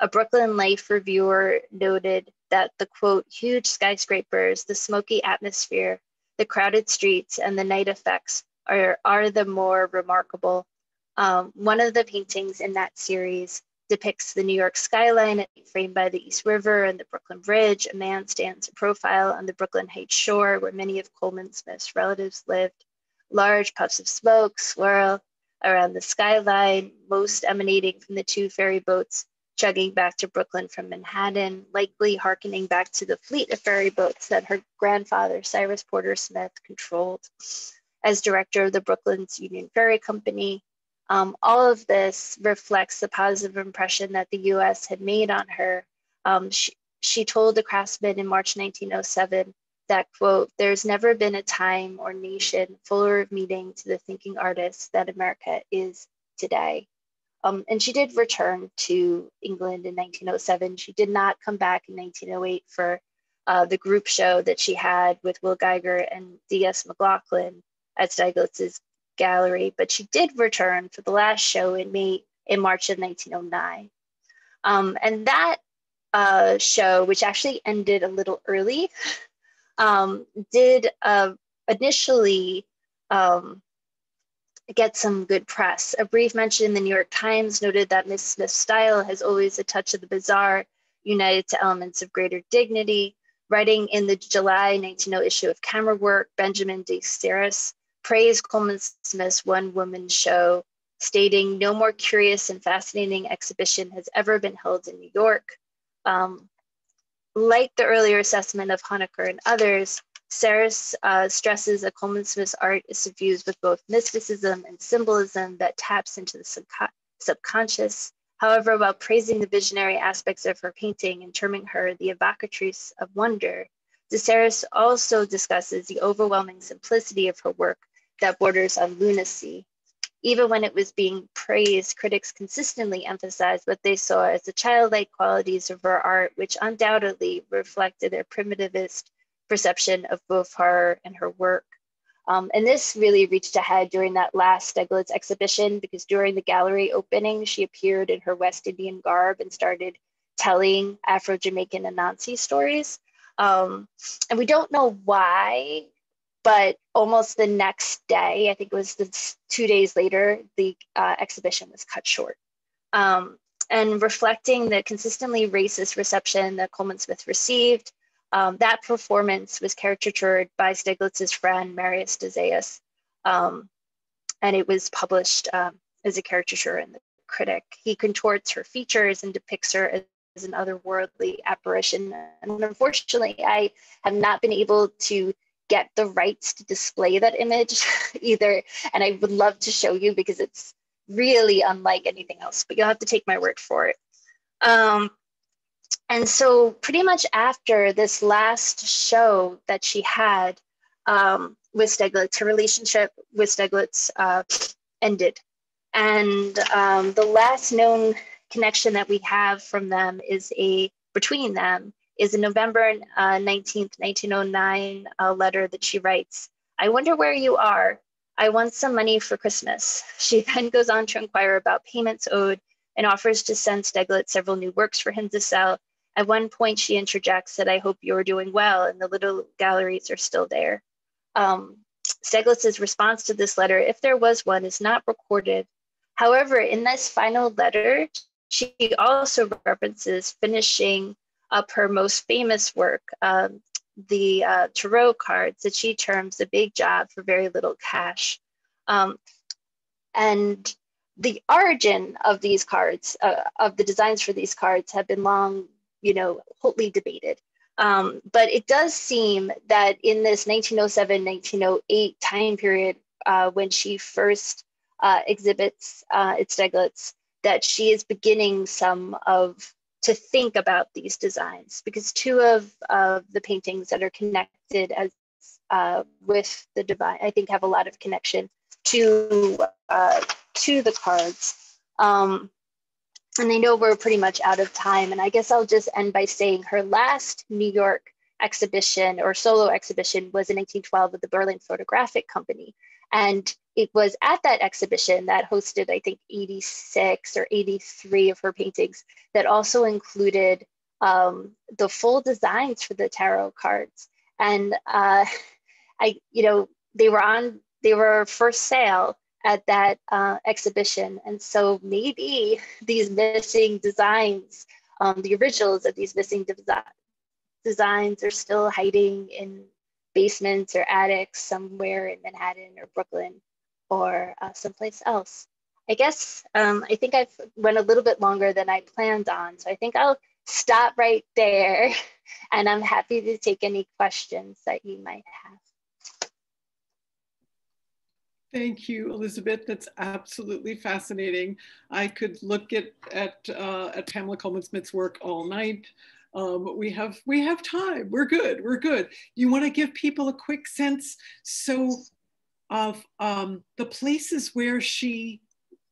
A Brooklyn Life reviewer noted that the, quote, huge skyscrapers, the smoky atmosphere, the crowded streets, and the night effects are the more remarkable. One of the paintings in that series depicts the New York skyline framed by the East River and the Brooklyn Bridge. A man stands in profile on the Brooklyn Heights shore where many of Colman Smith's relatives lived. Large puffs of smoke swirl around the skyline, most emanating from the two ferry boats chugging back to Brooklyn from Manhattan, likely hearkening back to the fleet of ferry boats that her grandfather, Cyrus Porter Smith, controlled as director of the Brooklyn's Union Ferry Company. All of this reflects the positive impression that the US had made on her. She told the Craftsman in March 1907 that, quote, there's never been a time or nation fuller of meaning to the thinking artists that America is today. And she did return to England in 1907. She did not come back in 1908 for the group show that she had with Will Geiger and D.S. McLaughlin at Stieglitz's gallery, but she did return for the last show in March of 1909. And that show, which actually ended a little early, did initially get some good press. A brief mention in the New York Times noted that Miss Smith's style has always a touch of the bizarre, united to elements of greater dignity. Writing in the July 1900 issue of Camera Work, Benjamin de Serres praised Colman Smith's one-woman show, stating, no more curious and fascinating exhibition has ever been held in New York. Like the earlier assessment of Honecker and others, Serres stresses that Colman Smith's art is suffused with both mysticism and symbolism that taps into the subconscious. However, while praising the visionary aspects of her painting and terming her the evocatrice of wonder, de Serres also discusses the overwhelming simplicity of her work that borders on lunacy. Even when it was being praised, critics consistently emphasized what they saw as the childlike qualities of her art, which undoubtedly reflected their primitivist perception of both her and her work. And this really reached a head during that last Stieglitz exhibition, because during the gallery opening, she appeared in her West Indian garb and started telling Afro-Jamaican Anansi stories. And we don't know why, but almost the next day, I think it was 2 days later, the exhibition was cut short. And reflecting the consistently racist reception that Colman Smith received, that performance was caricatured by Stieglitz's friend, Marius de Zayas. And it was published as a caricature in the Critic. He contorts her features and depicts her as an otherworldly apparition. And unfortunately, I have not been able to get the rights to display that image either. And I would love to show you because it's really unlike anything else, but you'll have to take my word for it. And so pretty much after this last show that she had with Stieglitz, her relationship with Stieglitz ended. And the last known connection that we have from them between them is a November 19th, 1909 letter that she writes. "I wonder where you are. I want some money for Christmas." She then goes on to inquire about payments owed and offers to send Stieglitz several new works for him to sell. At one point, she interjects that, "I hope you're doing well, and the little galleries are still there." Stieglitz's response to this letter, if there was one, is not recorded. However, in this final letter, she also references finishing up her most famous work, the tarot cards that she terms a big job for very little cash. And the origin of these cards, of the designs for these cards, have been long, hotly debated. But it does seem that in this 1907, 1908 time period, when she first exhibits at Stieglitz, that she is beginning to think about these designs, because two of the paintings that are connected as with the divine, I think, have a lot of connection to the cards. And I know we're pretty much out of time, and I guess I'll just end by saying her last New York exhibition or solo exhibition was in 1912 at the Berlin Photographic Company. And it was at that exhibition that hosted, I think, 86 or 83 of her paintings that also included the full designs for the tarot cards. And they were for sale at that exhibition. And so maybe these missing designs, the originals of these missing designs are still hiding in basements or attics somewhere in Manhattan or Brooklyn or someplace else. I guess, I think I've went a little bit longer than I planned on. So I think I'll stop right there, and I'm happy to take any questions that you might have. Thank you, Elizabeth. That's absolutely fascinating. I could look at Pamela Colman Smith's work all night. We have time. We're good. We're good. You want to give people a quick sense of the places where she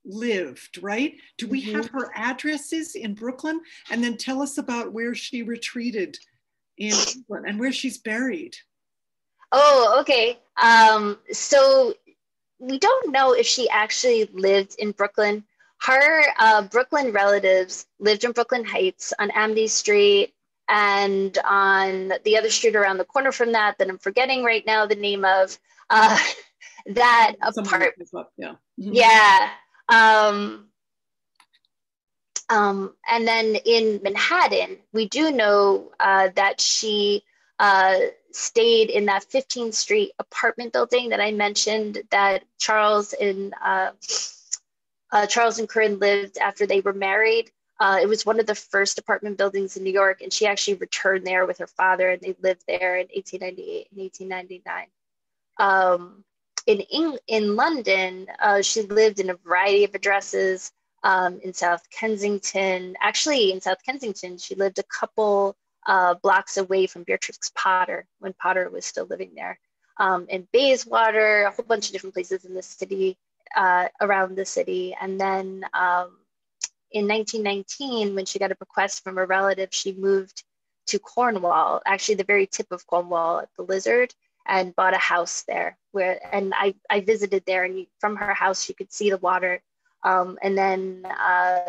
lived, right? Do we have her addresses in Brooklyn? And then tell us about where she retreated in Brooklyn and where she's buried. Oh, okay. So we don't know if she actually lived in Brooklyn. Her Brooklyn relatives lived in Brooklyn Heights on Amity Street and on the other street around the corner from that I'm forgetting right now the name of, that apartment. Yeah. Yeah. And then in Manhattan, we do know that she stayed in that 15th Street apartment building that I mentioned that Charles and Corinne lived after they were married. It was one of the first apartment buildings in New York, and she actually returned there with her father, and they lived there in 1898 and 1899. In London, she lived in a variety of addresses in South Kensington. Actually, in South Kensington, she lived a couple blocks away from Beatrix Potter when Potter was still living there. In Bayswater, a whole bunch of different places in the city, around the city. And then in 1919, when she got a bequest from a relative, she moved to Cornwall, actually the very tip of Cornwall at the Lizard, and bought a house there. And I visited there, and from her house, you could see the water. And then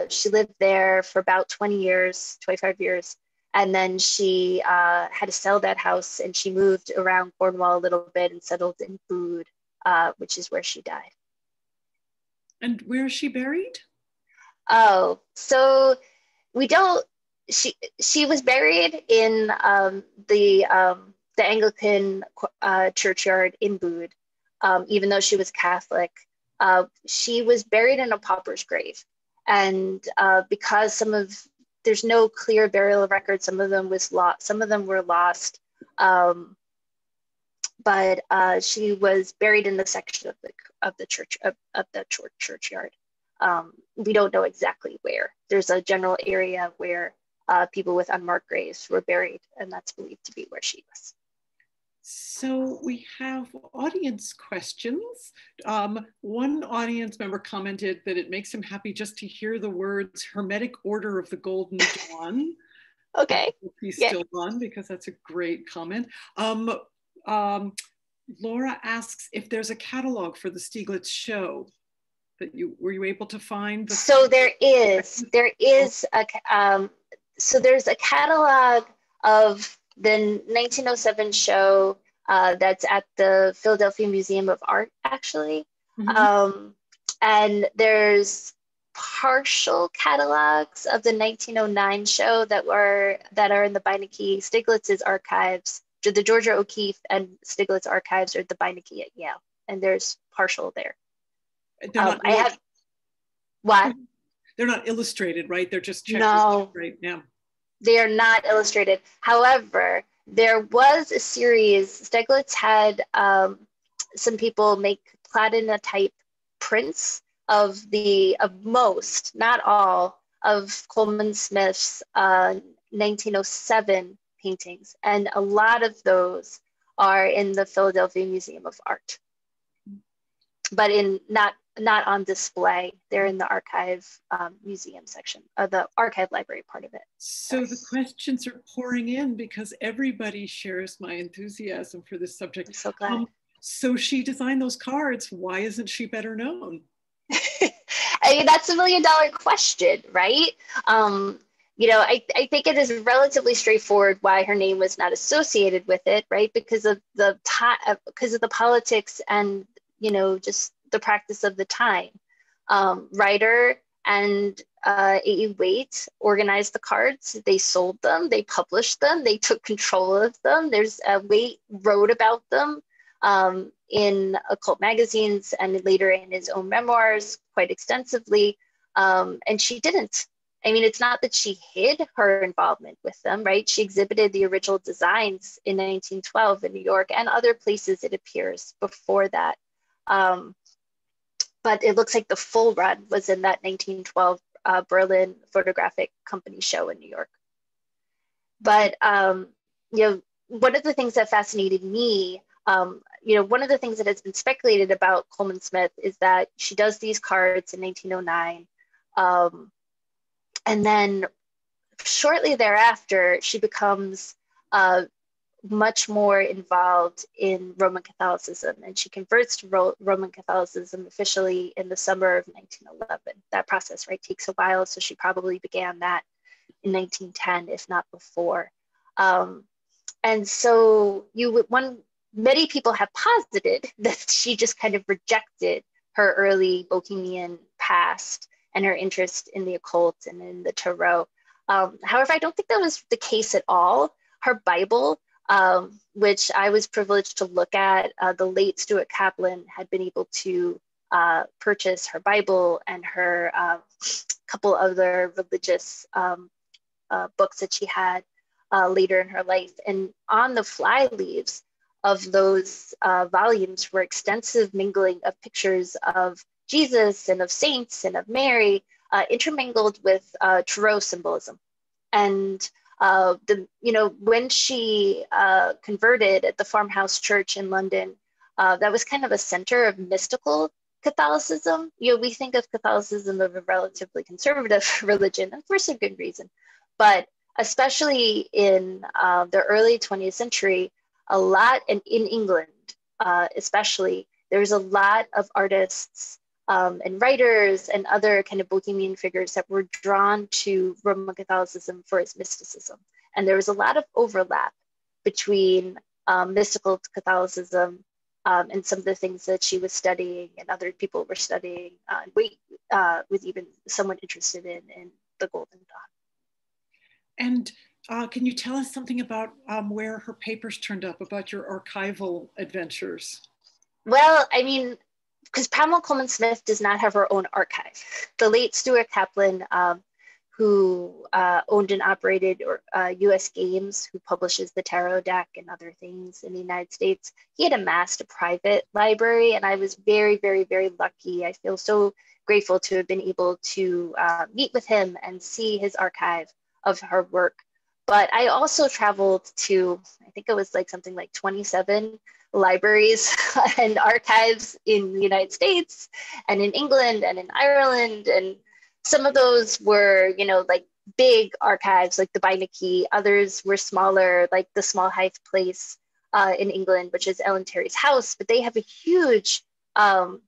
she lived there for about 25 years. And then she had to sell that house, and she moved around Cornwall a little bit and settled in Bude, which is where she died. And where is she buried? Oh, so we don't, she was buried in the Anglican churchyard in Bude. even though she was Catholic. She was buried in a pauper's grave. And because there's no clear burial record, some of them were lost. But she was buried in the section of the churchyard. We don't know exactly where. There's a general area where people with unmarked graves were buried, and that's believed to be where she was. So we have audience questions. One audience member commented that it makes him happy just to hear the words Hermetic Order of the Golden Dawn. Okay. He's still on, because that's a great comment. Laura asks if there's a catalog for the Stieglitz show that were you able to find? So there's a catalog of the 1907 show that's at the Philadelphia Museum of Art, actually. Mm-hmm. And there's partial catalogs of the 1909 show that are in the Beinecke Stieglitz's archives. The Georgia O'Keeffe and Stieglitz archives are at the Beinecke at Yale, and there's partial there. I have what? They're not illustrated, right? They're just checked right now. They are not illustrated. However, there was a series. Stieglitz had some people make platina type prints of most, not all, of Colman Smith's 1907 paintings, and a lot of those are in the Philadelphia Museum of Art, but not on display. They're in the archive museum section, the archive library part of it. So the questions are pouring in because everybody shares my enthusiasm for this subject. I'm so glad. So she designed those cards. Why isn't she better known? I mean, that's $1 million question, right? I think it is relatively straightforward why her name was not associated with it, right? Because of the politics and just the practice of the time. Rider and A.E. Waite organized the cards. They sold them. They published them. They took control of them. Waite wrote about them in occult magazines and later in his own memoirs quite extensively. And she didn't. I mean, it's not that she hid her involvement with them, right? She exhibited the original designs in 1912 in New York and other places, it appears, before that. But it looks like the full run was in that 1912 Berlin Photographic Company show in New York. But, one of the things that fascinated me, one of the things that has been speculated about Colman Smith is that she does these cards in 1909. And then shortly thereafter, she becomes much more involved in Roman Catholicism, and she converts to Roman Catholicism officially in the summer of 1911. That process, right, takes a while, so she probably began that in 1910, if not before. And so many people have posited that she just kind of rejected her early Bohemian past and her interest in the occult and in the tarot. However, I don't think that was the case at all. Her Bible, which I was privileged to look at, the late Stuart Kaplan had been able to purchase her Bible and her couple other religious books that she had later in her life. And on the fly leaves of those volumes were extensive mingling of pictures of Jesus and of saints and of Mary, intermingled with tarot symbolism. And when she converted at the Farmhouse Church in London, that was kind of a center of mystical Catholicism. We think of Catholicism as a relatively conservative religion, and for some good reason. But especially in the early 20th century, a lot, and in England especially, there's a lot of artists and writers and other kind of bohemian figures that were drawn to Roman Catholicism for its mysticism. And there was a lot of overlap between mystical Catholicism and some of the things that she was studying and other people were studying. Waite was even somewhat interested in the Golden Dawn. And can you tell us something about where her papers turned up, about your archival adventures? Well, I mean, because Pamela Colman Smith does not have her own archive. The late Stuart Kaplan, who owned and operated US Games, who publishes the tarot deck and other things in the United States, he had amassed a private library, and I was very, very, very lucky. I feel so grateful to have been able to meet with him and see his archive of her work. But I also traveled to, I think it was like something like 27 libraries and archives in the United States and in England and in Ireland. And some of those were, you know, like big archives like the Beinecke. Others were smaller, like the Small Hythe Place in England, which is Ellen Terry's house. But they have a huge, they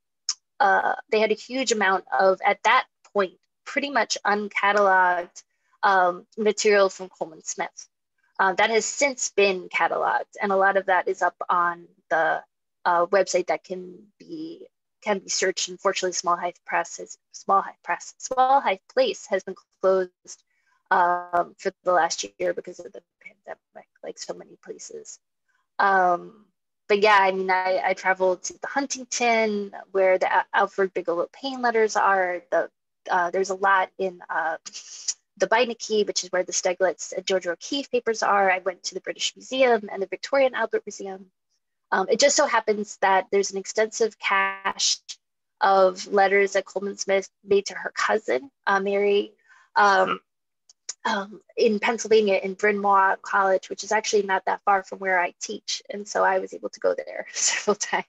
had a huge amount of, at that point, pretty much uncatalogued material from Colman Smith. That has since been cataloged, and a lot of that is up on the website that can be searched. Unfortunately, Small Hythe Place has been closed for the last year because of the pandemic, like so many places. But yeah, I mean, I traveled to the Huntington, where the Alfred Bigelow Payne letters are. There's a lot in the Beinecke, which is where the Stieglitz and Georgia O'Keeffe papers are. I went to the British Museum and the Victorian Albert Museum. It just so happens that there's an extensive cache of letters that Colman Smith made to her cousin, Mary, in Pennsylvania in Bryn Mawr College, which is actually not that far from where I teach. And so I was able to go there several times.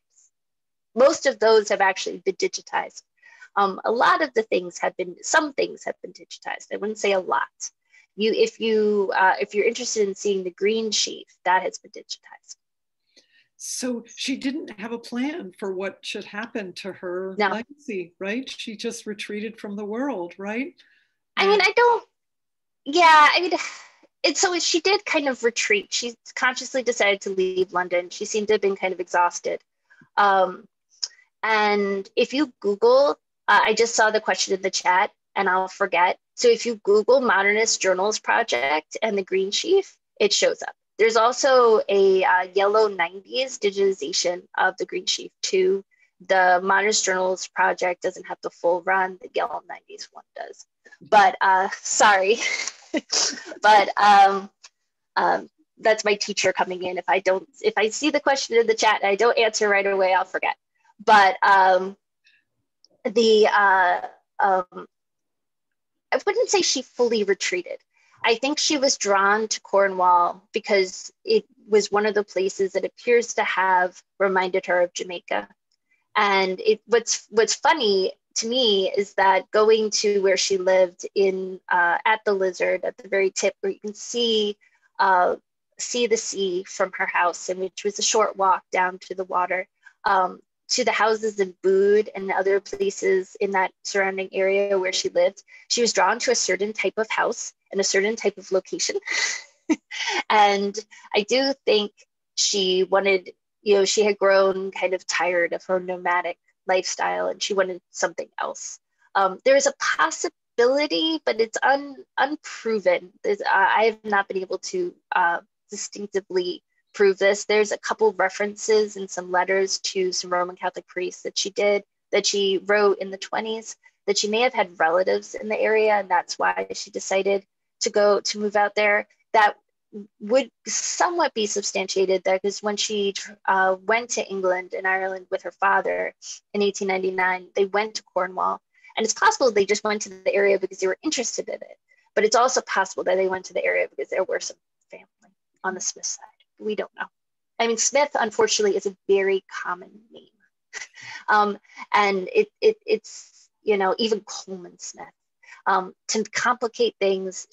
Most of those have actually been digitized. A lot of the things have been, some things have been digitized. I wouldn't say a lot. If you're interested in seeing the green sheaf, that has been digitized. So she didn't have a plan for what should happen to her legacy, right? She just retreated from the world, right? I mean, so she did kind of retreat. She consciously decided to leave London. She seemed to have been kind of exhausted. And if you Google, I just saw the question in the chat and I'll forget. So if you Google Modernist Journals Project and the Green Sheaf, it shows up. There's also a yellow 90s digitization of the Green Sheaf too. The Modernist Journals Project doesn't have the full run, the yellow 90s one does. But sorry, but that's my teacher coming in. If I see the question in the chat and I don't answer right away, I'll forget. But I wouldn't say she fully retreated. I think she was drawn to Cornwall because it was one of the places that appears to have reminded her of Jamaica. And what's funny to me is that going to where she lived in at the Lizard, at the very tip where you can see the sea from her house, and which was a short walk down to the water, to the houses in Bude and other places in that surrounding area where she lived. She was drawn to a certain type of house and a certain type of location. And I do think she wanted, she had grown kind of tired of her nomadic lifestyle and she wanted something else. There is a possibility, but it's unproven. I have not been able to distinctively prove this. There's a couple references in some letters to some Roman Catholic priests that she wrote in the 20s, that she may have had relatives in the area, and that's why she decided to move out there. That would somewhat be substantiated, that because when she went to England and Ireland with her father in 1899, they went to Cornwall. And it's possible they just went to the area because they were interested in it. But it's also possible that they went to the area because there were some family on the Smith side. We don't know. I mean, Smith, unfortunately, is a very common name. And it's, even Coleman Smith. To complicate things,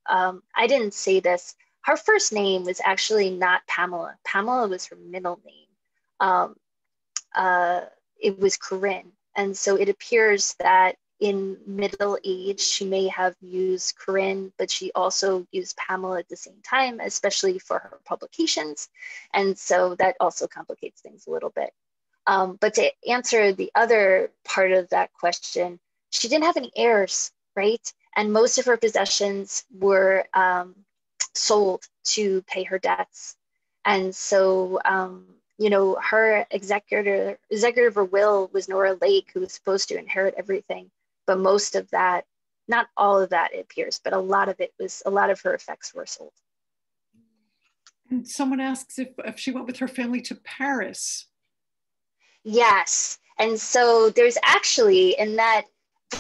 I didn't say this, her first name was actually not Pamela. Pamela was her middle name. It was Corinne. And so it appears that in middle age, she may have used Corinne, but she also used Pamela at the same time, especially for her publications. And so that also complicates things a little bit. But to answer the other part of that question, she didn't have any heirs, right? And most of her possessions were sold to pay her debts. And so, her executor of her will was Nora Lake, who was supposed to inherit everything. But most of that, not all of that, it appears, but a lot of her effects were sold. And someone asks if she went with her family to Paris. Yes. And so there's actually, in that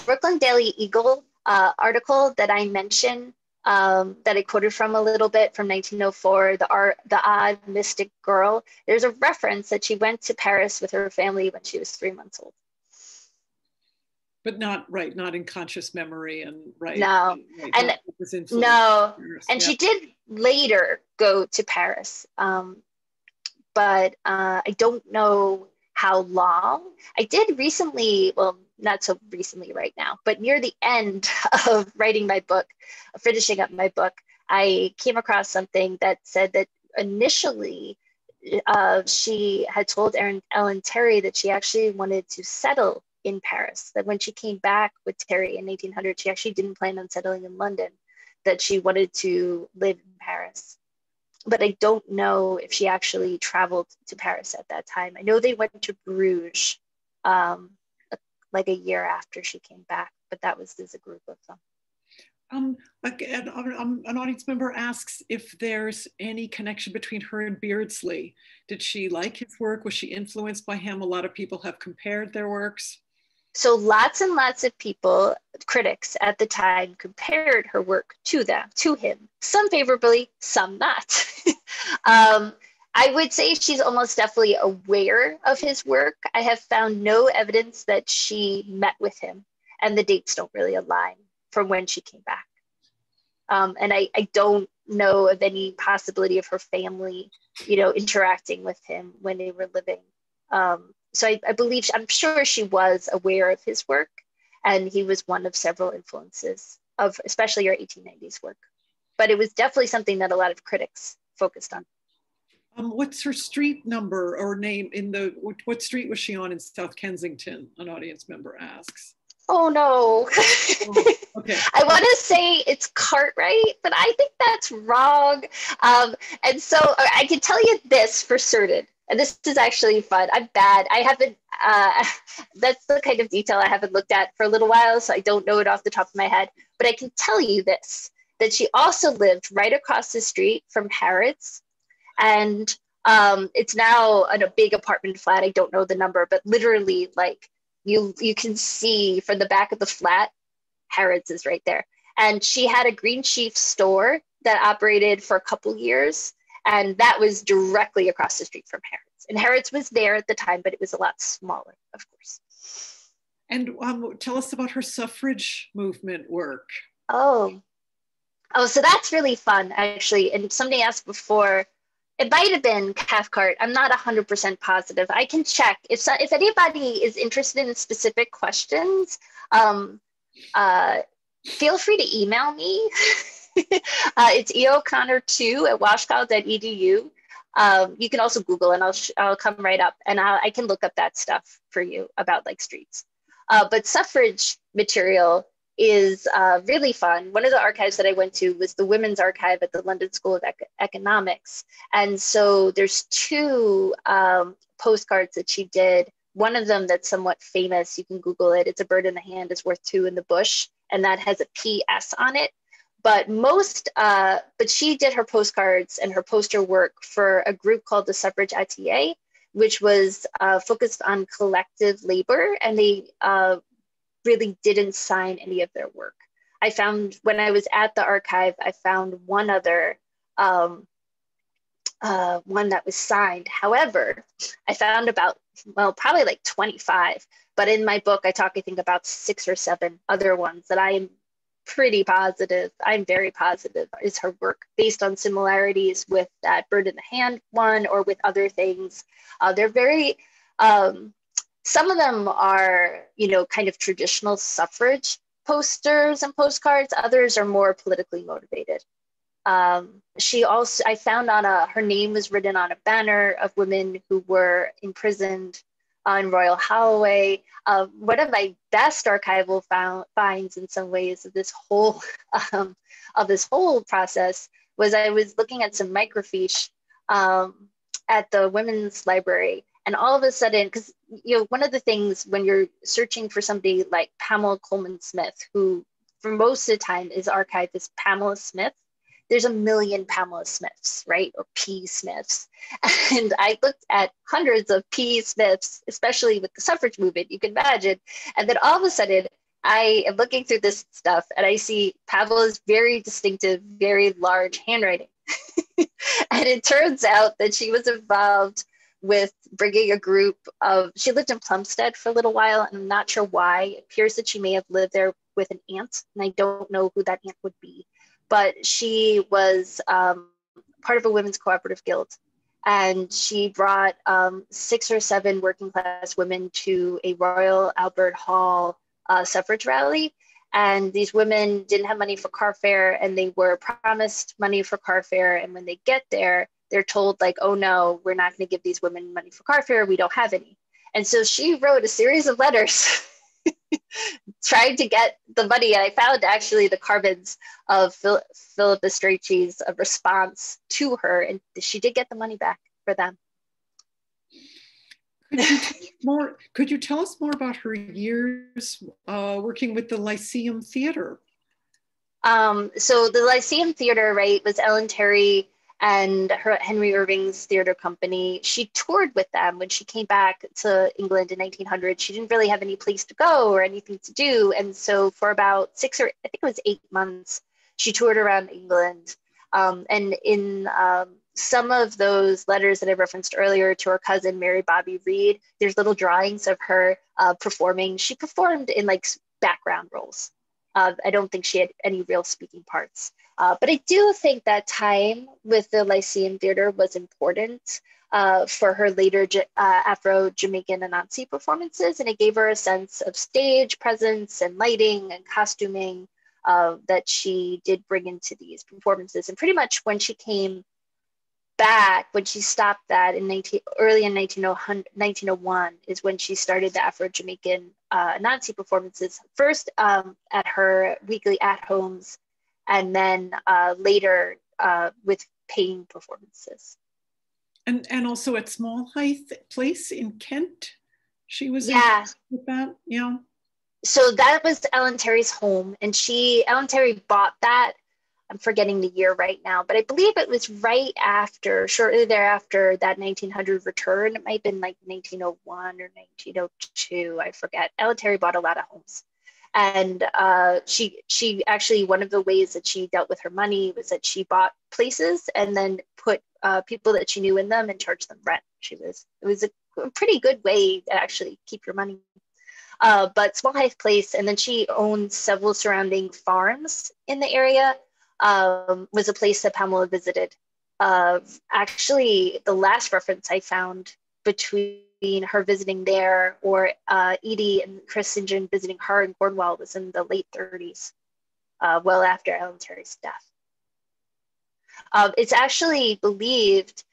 Brooklyn Daily Eagle article that I mentioned, that I quoted from a little bit from 1904, the odd mystic girl, there's a reference that she went to Paris with her family when she was 3 months old. But not in conscious memory, and No, right, and no, and she did later go to Paris, but I don't know how long. I did recently, well, not so recently right now, but near the end of writing my book, finishing up my book, I came across something that said that initially she had told Ellen Terry that she actually wanted to settle in Paris, that when she came back with Terry in 1800, she actually didn't plan on settling in London, that she wanted to live in Paris. But I don't know if she actually traveled to Paris at that time. I know they went to Bruges like a year after she came back, but that was as a group of them. Again, an audience member asks if there's any connection between her and Beardsley. Did she like his work? Was she influenced by him? A lot of people have compared their works. So lots and lots of people, critics at the time, compared her work to him, some favorably, some not. I would say she's almost definitely aware of his work. I have found no evidence that she met with him, and the dates don't really align from when she came back. And I don't know of any possibility of her family, interacting with him when they were living. So I believe, I'm sure she was aware of his work, and he was one of several influences of especially her 1890s work. But it was definitely something that a lot of critics focused on. What's her street number or name what street was she on in South Kensington? An audience member asks. Oh no. Okay. I want to say it's Cartwright, but I think that's wrong. And so I can tell you this for certain. And this is actually fun. I'm bad. I haven't, that's the kind of detail I haven't looked at for a little while, so I don't know it off the top of my head. But I can tell you this, that she also lived right across the street from Harrods. And it's now in a big apartment flat. I don't know the number, but literally like you can see from the back of the flat, Harrods is right there. And she had a Green Sheaf store that operated for a couple years. And that was directly across the street from Harrods. And Harrods was there at the time, but it was a lot smaller, of course. And tell us about her suffrage movement work. Oh, so that's really fun, actually. And somebody asked before, it might have been Cathcart. I'm not 100% positive. I can check. If anybody is interested in specific questions, feel free to email me. It's eoconnor2@washcoll.edu. You can also Google and I'll come right up, and I can look up that stuff for you about like streets. But suffrage material is really fun. One of the archives that I went to was the Women's Archive at the London School of Economics. And so there's two postcards that she did. One of them that's somewhat famous, you can Google it. It's a bird in the hand is worth two in the bush. And that has a PS on it. But she did her postcards and her poster work for a group called the Suffrage Atelier, which was focused on collective labor, and they really didn't sign any of their work. I found, when I was at the archive, I found one other, one that was signed. However, I found about, probably like 25, but in my book, I talk, I think, about 6 or 7 other ones that I am pretty positive, I'm very positive, is her work based on similarities with that bird in the hand one or with other things. They're very, some of them are, kind of traditional suffrage posters and postcards. Others are more politically motivated. She also, I found her name was written on a banner of women who were imprisoned on Royal Holloway. One of my best archival finds in some ways of this whole process was I was looking at some microfiche, at the women's library, and all of a sudden, because one of the things when you're searching for somebody like Pamela Colman Smith, who for most of the time is archived as Pamela Smith, there's a million Pamela Smiths, right? Or P. Smiths. And I looked at hundreds of P. Smiths, especially with the suffrage movement, you can imagine. And then all of a sudden, I am looking through this stuff and I see Pamela's very distinctive, very large handwriting. And it turns out that she was involved with bringing a group of, she lived in Plumstead for a little while, and I'm not sure why. It appears that she may have lived there with an aunt, and I don't know who that aunt would be. But she was part of a women's cooperative guild, and she brought 6 or 7 working class women to a Royal Albert Hall suffrage rally. And these women didn't have money for car fare, and they were promised money for car fare. And when they get there, they're told like, oh no, we're not going to give these women money for car fare. We don't have any. And so she wrote a series of letters trying to get the money. And I found actually the carbons of Philip Estracci's response to her, and she did get the money back for them. Could you tell us more about her years working with the Lyceum Theater? So the Lyceum Theater, right, was Ellen Terry and Henry Irving's theater company. She toured with them when she came back to England in 1900. She didn't really have any place to go or anything to do. And so for about 8 months, she toured around England. And in some of those letters that I referenced earlier to her cousin, Mary Bobby Reed, there's little drawings of her performing. She performed in like background roles. I don't think she had any real speaking parts. But I do think that time with the Lyceum Theater was important for her later Afro-Jamaican Anansi performances. And it gave her a sense of stage presence and lighting and costuming that she did bring into these performances. And pretty much when she came back, when she stopped that in early in 1901 is when she started the Afro-Jamaican Anansi performances, first at her weekly at-homes, and then later with paying performances. And also at Small Hythe Place in Kent, she was with that, yeah. So that was Ellen Terry's home, and Ellen Terry bought that. I'm forgetting the year right now, but I believe it was shortly thereafter, that 1900 return. It might have been like 1901 or 1902, I forget. Ellen Terry bought a lot of homes. And she actually, one of the ways that she dealt with her money was that she bought places and then put people that she knew in them and charged them rent. It was a pretty good way to actually keep your money. But Small Hythe Place, and then she owned several surrounding farms in the area, was a place that Pamela visited. Actually, the last reference I found between her visiting there or Edie and Chris St. John visiting her in Cornwall was in the late 30s, well after Ellen Terry's death. It's actually believed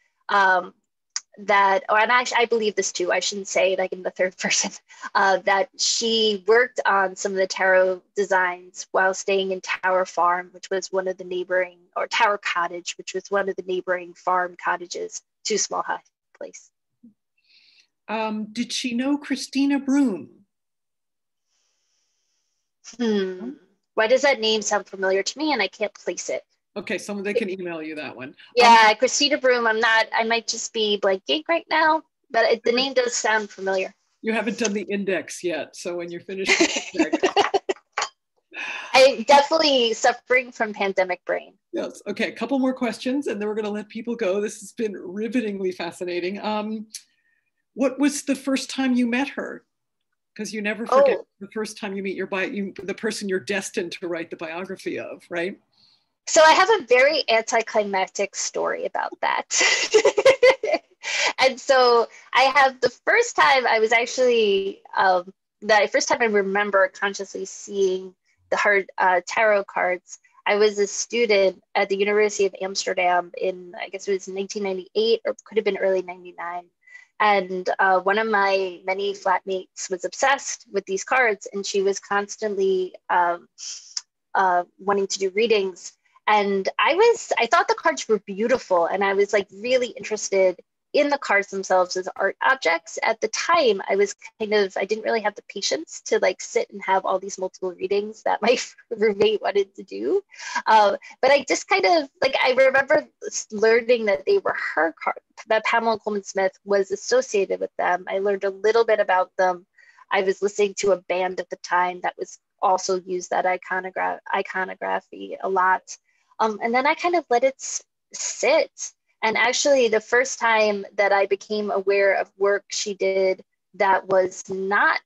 that, and I believe this too, I shouldn't say like in the third person, that she worked on some of the tarot designs while staying in Tower Farm, which was one of the neighboring, or Tower Cottage, which was one of the neighboring farm cottages to Small Hythe Place. Did she know Christina Broome? Why does that name sound familiar to me and I can't place it? Okay, they can email you that one. Yeah, Christina Broome, I might just be blanking right now, but the name does sound familiar. You haven't done the index yet, so when you're finished I'm definitely suffering from pandemic brain. Yes, okay, a couple more questions and then we're gonna let people go. This has been rivetingly fascinating. What was the first time you met her? Because you never forget the first time you meet the person you're destined to write the biography of, right? So I have a very anticlimactic story about that. And so I have the first time I was actually, the first time I remember consciously seeing the tarot cards, I was a student at the University of Amsterdam in, I guess it was 1998 or could have been early 99. And one of my many flatmates was obsessed with these cards, and she was constantly wanting to do readings. And I thought the cards were beautiful, and I was like really interested in the cards themselves as art objects. At the time, I didn't really have the patience to like sit and have all these multiple readings that my roommate wanted to do. But I just kind of, like, I remember learning that they were her cards, that Pamela Colman Smith was associated with them. I learned a little bit about them. I was listening to a band at the time that was also used that iconography a lot. And then I kind of let it sit. And actually, the first time that I became aware of work she did that was not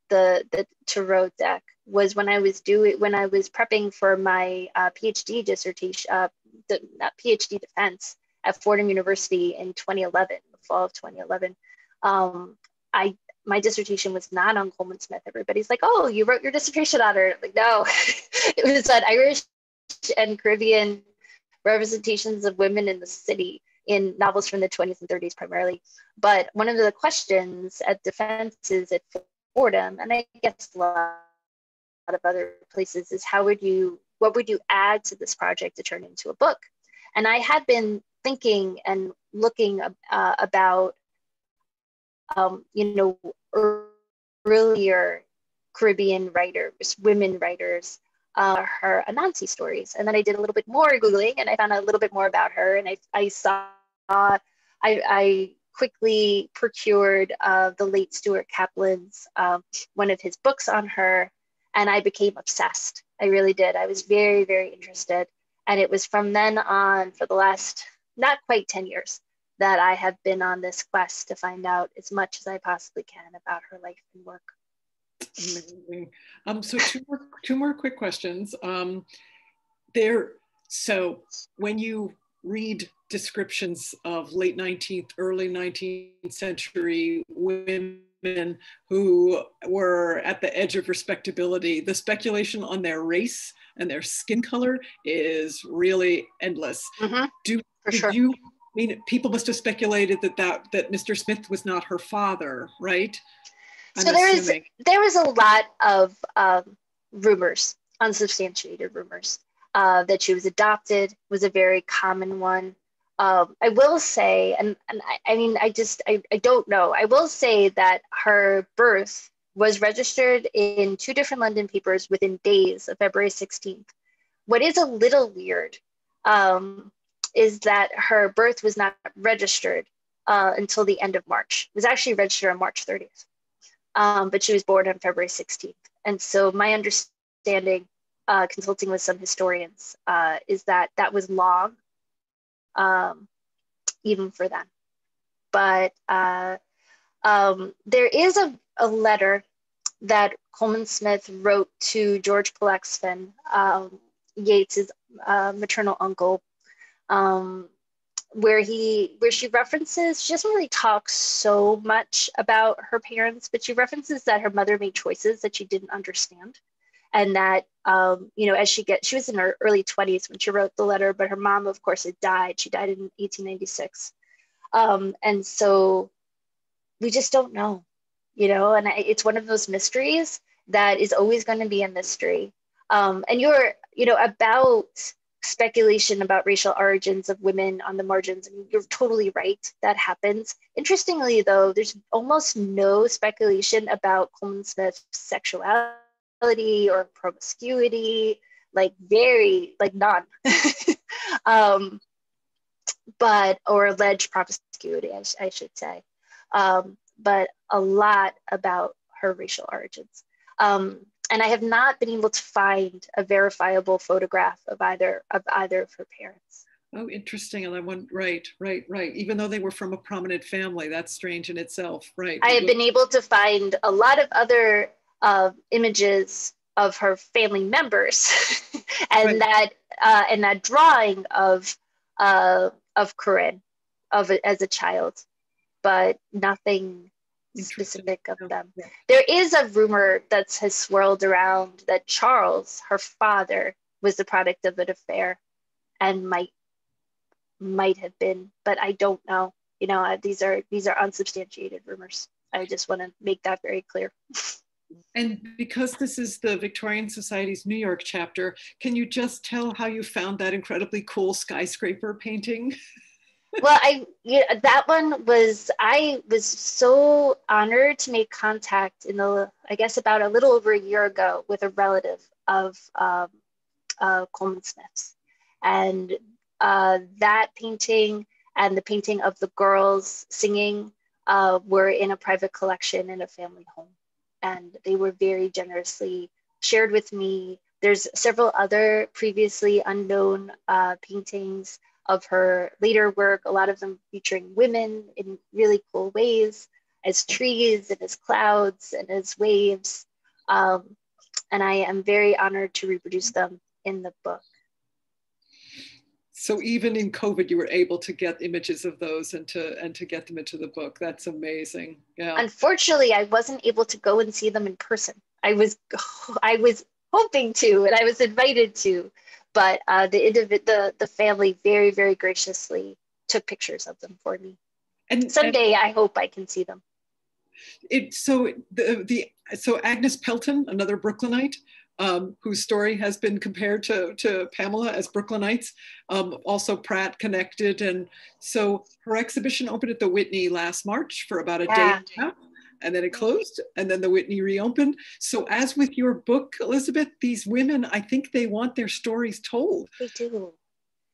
the tarot deck was when I was prepping for my PhD dissertation, PhD defense at Fordham University in 2011, the fall of 2011. My dissertation was not on Colman Smith. Everybody's like, "Oh, you wrote your dissertation on her." Like, no, it was on Irish and Caribbean representations of women in the city in novels from the 20s and 30s primarily. But one of the questions at defenses at Fordham, and I guess a lot of other places, is what would you add to this project to turn into a book? And I had been thinking and looking about, earlier Caribbean writers, women writers, her Anansi stories. And then I did a little bit more Googling and I found out a little bit more about her. And I quickly procured the late Stuart Kaplan's, one of his books on her, and I became obsessed. I really did. I was very, very interested. And it was from then on, for the last, not quite 10 years, that I have been on this quest to find out as much as I possibly can about her life and work. Amazing. So two more quick questions. So when you read descriptions of late 19th, early 19th century women who were at the edge of respectability, the speculation on their race and their skin color is really endless. Mm-hmm. People must have speculated that Mr. Smith was not her father, right? So there was a lot of rumors, unsubstantiated rumors, that she was adopted was a very common one. I will say, I don't know. I will say that her birth was registered in 2 different London papers within days of February 16th. What is a little weird is that her birth was not registered until the end of March. It was actually registered on March 30th. But she was born on February 16th. And so my understanding, consulting with some historians, is that was long, even for them. But there is a letter that Colman Smith wrote to George Pollexfen, Yeats's maternal uncle, where she references, she doesn't really talk so much about her parents, but she references that her mother made choices that she didn't understand. And that, as she was in her early 20s when she wrote the letter, but her mom, of course, had died. She died in 1896. And so we just don't know, and it's one of those mysteries that is always going to be a mystery. And about speculation about racial origins of women on the margins. I mean, you're totally right, that happens. Interestingly, though, there's almost no speculation about Colman Smith's sexuality or promiscuity, none. Or alleged promiscuity, I should say. But a lot about her racial origins. And I have not been able to find a verifiable photograph of either of her parents. Oh, interesting. And I went, right. Even though they were from a prominent family, that's strange in itself, right? I have been able to find a lot of other images of her family members, and right. that drawing of Corinne as a child, but nothing specific of them. Yeah. There is a rumor that has swirled around that Charles, her father, was the product of an affair, and might have been, but I don't know. These are unsubstantiated rumors. I just want to make that very clear. And because this is the Victorian Society's New York chapter, can you just tell how you found that incredibly cool skyscraper painting? Well, that one was, I was so honored to make contact I guess about a little over a year ago with a relative of Colman Smith's. And that painting and the painting of the girls singing were in a private collection in a family home. And they were very generously shared with me. There's several other previously unknown paintings of her later work, a lot of them featuring women in really cool ways, as trees and as clouds and as waves. And I am very honored to reproduce them in the book. So even in COVID, you were able to get images of those and to get them into the book. That's amazing. Yeah. Unfortunately, I wasn't able to go and see them in person. I was hoping to, and I was invited to, but the family very, very graciously took pictures of them for me. And someday I hope I can see them. So Agnes Pelton, another Brooklynite, whose story has been compared to Pamela as Brooklynites, also Pratt connected. And so her exhibition opened at the Whitney last March for about a day and a half, and then it closed, and then the Whitney reopened. So as with your book, Elizabeth, these women, I think they want their stories told. They do.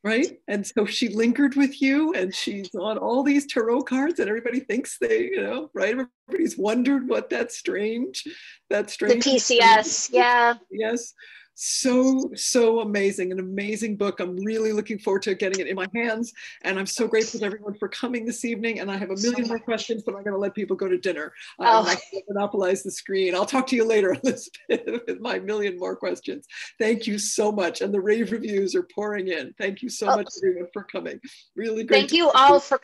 Right? And so she lingered with you, and she's on all these tarot cards, and everybody thinks they, right? Everybody's wondered what that strange. The PCS, yeah. Yes. So amazing, an amazing book. I'm really looking forward to getting it in my hands. And I'm so grateful to everyone for coming this evening. And I have a million more questions, but I'm going to let people go to dinner. I monopolize the screen. I'll talk to you later, Elizabeth, with my million more questions. Thank you so much. And the rave reviews are pouring in. Thank you so much, everyone, for coming. Really great. Thank you all for